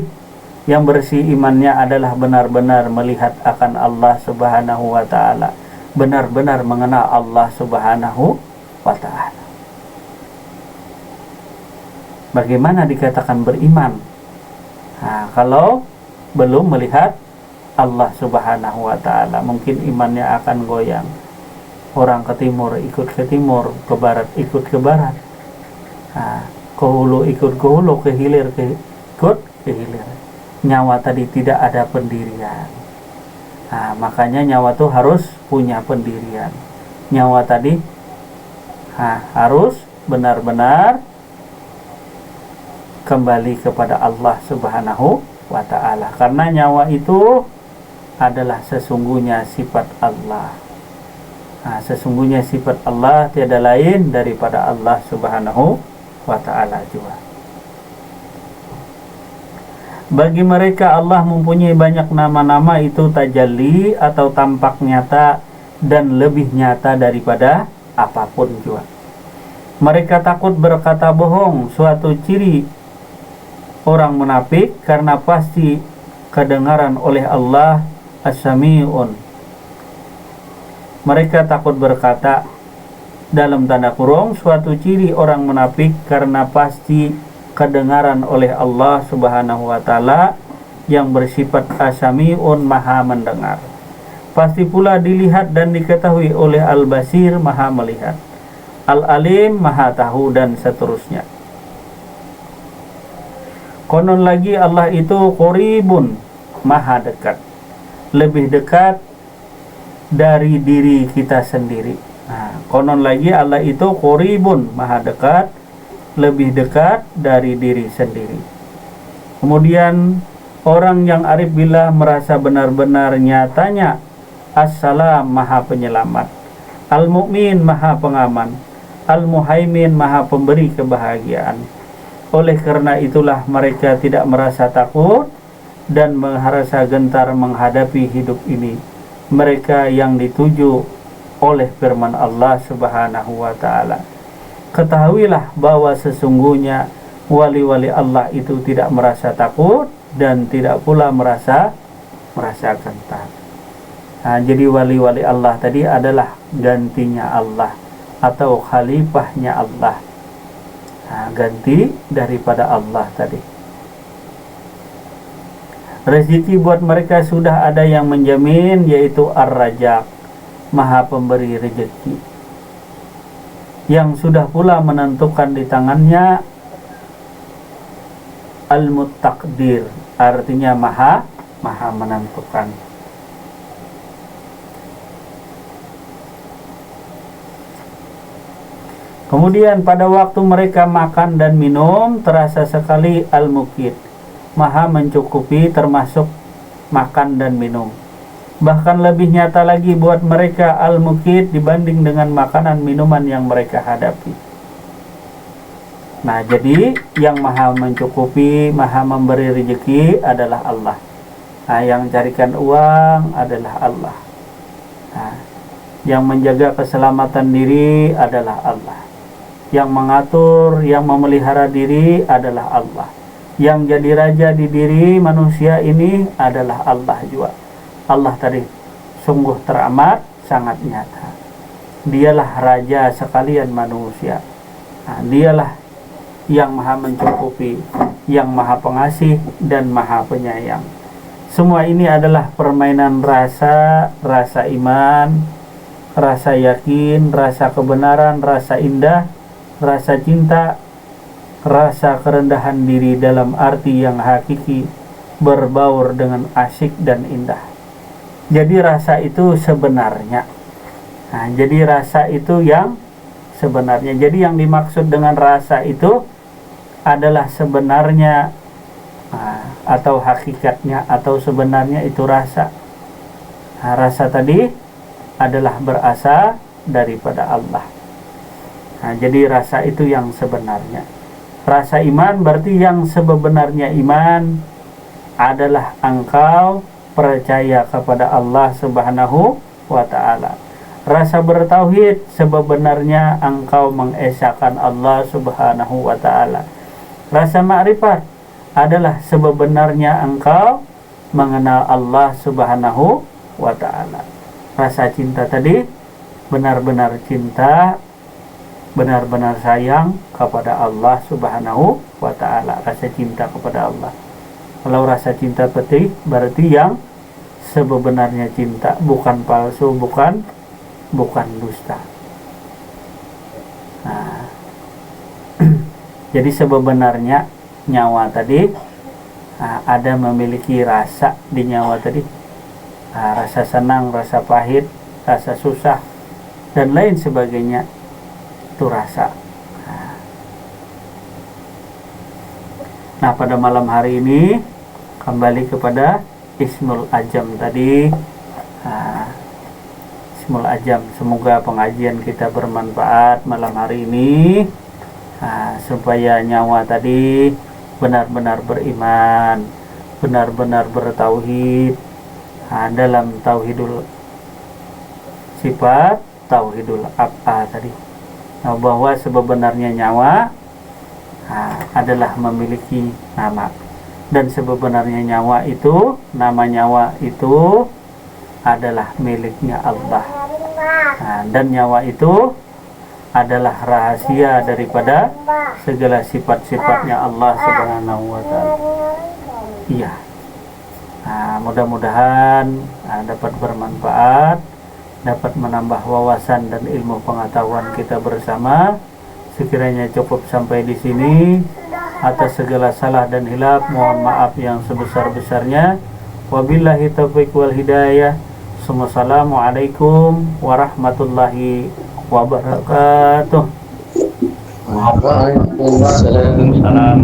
yang bersih imannya adalah benar-benar melihat akan Allah Subhanahu wa taala, benar-benar mengenal Allah Subhanahu wa taala. Bagaimana dikatakan beriman? Nah, kalau belum melihat Allah Subhanahu wa taala, mungkin imannya akan goyang. Orang ke timur ikut ke timur, ke barat ikut ke barat. Nah, ke hulu ikut ke hulu, ke hilir ikut ke hilir. Nyawa tadi tidak ada pendirian. Nah, makanya nyawa tuh harus punya pendirian. Nyawa tadi harus benar-benar kembali kepada Allah Subhanahu wa ta'ala. Karena nyawa itu adalah sesungguhnya sifat Allah. Nah, sesungguhnya sifat Allah tiada lain daripada Allah Subhanahu wa ta'ala juga. Bagi mereka Allah mempunyai banyak nama-nama itu tajalli atau tampak nyata dan lebih nyata daripada apapun juga. Mereka takut berkata bohong, suatu ciri orang munafik, karena pasti kedengaran oleh Allah as-sami'un. Mereka takut berkata, dalam tanda kurung, suatu ciri orang munafik karena pasti kedengaran oleh Allah Subhanahu wa ta'ala yang bersifat as-sami'un, maha mendengar. Pasti pula dilihat dan diketahui oleh al-basir, maha melihat, al-alim, maha tahu, dan seterusnya. Konon lagi Allah itu qoribun, maha dekat, lebih dekat dari diri kita sendiri. Nah, konon lagi Allah itu qoribun, maha dekat, lebih dekat dari diri sendiri. Kemudian orang yang arif billah merasa benar-benar nyatanya As-Salam, maha penyelamat, Al-Mu'min, maha pengaman, Al-Muhaimin, Maha Pemberi kebahagiaan. Oleh karena itulah mereka tidak merasa takut dan merasa gentar menghadapi hidup ini. Mereka yang dituju oleh firman Allah Subhanahu wa taala. Ketahuilah bahwa sesungguhnya wali-wali Allah itu tidak merasa takut dan tidak pula merasa gentar. Nah, jadi wali-wali Allah tadi adalah gantinya Allah atau khalifahnya Allah. Nah, ganti daripada Allah tadi. Rezeki buat mereka sudah ada yang menjamin, yaitu Ar-Razzaq, Maha Pemberi rezeki, yang sudah pula menentukan di tangannya. Al-Muttaqdir, artinya maha menentukan. Kemudian pada waktu mereka makan dan minum, terasa sekali Al-Muqit, Maha mencukupi termasuk makan dan minum. Bahkan lebih nyata lagi buat mereka Al-Muqit dibanding dengan makanan minuman yang mereka hadapi. Nah, jadi yang Maha mencukupi, Maha memberi rezeki adalah Allah. Nah, yang carikan uang adalah Allah. Nah, yang menjaga keselamatan diri adalah Allah. Yang mengatur, yang memelihara diri adalah Allah. Yang jadi raja di diri manusia ini adalah Allah juga. Allah tadi sungguh teramat sangat nyata. Dialah raja sekalian manusia. Nah, dialah yang maha mencukupi, yang maha pengasih dan maha penyayang. Semua ini adalah permainan rasa iman, rasa yakin, rasa kebenaran, rasa indah, rasa cinta, rasa kerendahan diri dalam arti yang hakiki, berbaur dengan asyik dan indah. Jadi rasa itu sebenarnya. Nah, jadi rasa itu yang sebenarnya. Jadi yang dimaksud dengan rasa itu adalah sebenarnya, atau hakikatnya, atau sebenarnya itu rasa. Nah, rasa tadi adalah berasal daripada Allah. Nah, jadi rasa itu yang sebenarnya. Rasa iman berarti yang sebenarnya iman adalah engkau percaya kepada Allah Subhanahu wa ta'ala. Rasa bertauhid sebenarnya engkau mengesahkan Allah Subhanahu wa ta'ala. Rasa ma'rifat adalah sebenarnya engkau mengenal Allah Subhanahu wa ta'ala. Rasa cinta tadi benar-benar cinta, benar-benar sayang kepada Allah Subhanahu wa ta'ala. Rasa cinta kepada Allah. Kalau rasa cinta berarti yang sebenarnya cinta, bukan palsu, bukan dusta. Nah, jadi sebenarnya nyawa tadi ada memiliki rasa di nyawa tadi. Rasa senang, rasa pahit, rasa susah, dan lain sebagainya. Itu rasa. Nah, pada malam hari ini kembali kepada Ismul Ajam tadi. Ismul Ajam, semoga pengajian kita bermanfaat malam hari ini, supaya nyawa tadi benar-benar beriman, benar-benar bertauhid, dalam tauhidul sifat, tauhidul af'al tadi. Nah, bahwa sebenarnya nyawa adalah memiliki nama, dan sebenarnya nyawa itu, nama nyawa itu adalah miliknya Allah. Dan nyawa itu adalah rahasia daripada segala sifat-sifatnya Allah Subhanahu wa ta'ala. Iya. Mudah-mudahan dapat bermanfaat, dapat menambah wawasan dan ilmu pengetahuan kita bersama. Sekiranya cukup sampai di sini. Atas segala salah dan hilaf mohon maaf yang sebesar-besarnya. Wabillahi taufiq wal hidayah. Assalamualaikum warahmatullahi wabarakatuh.
Waalaikumsalam.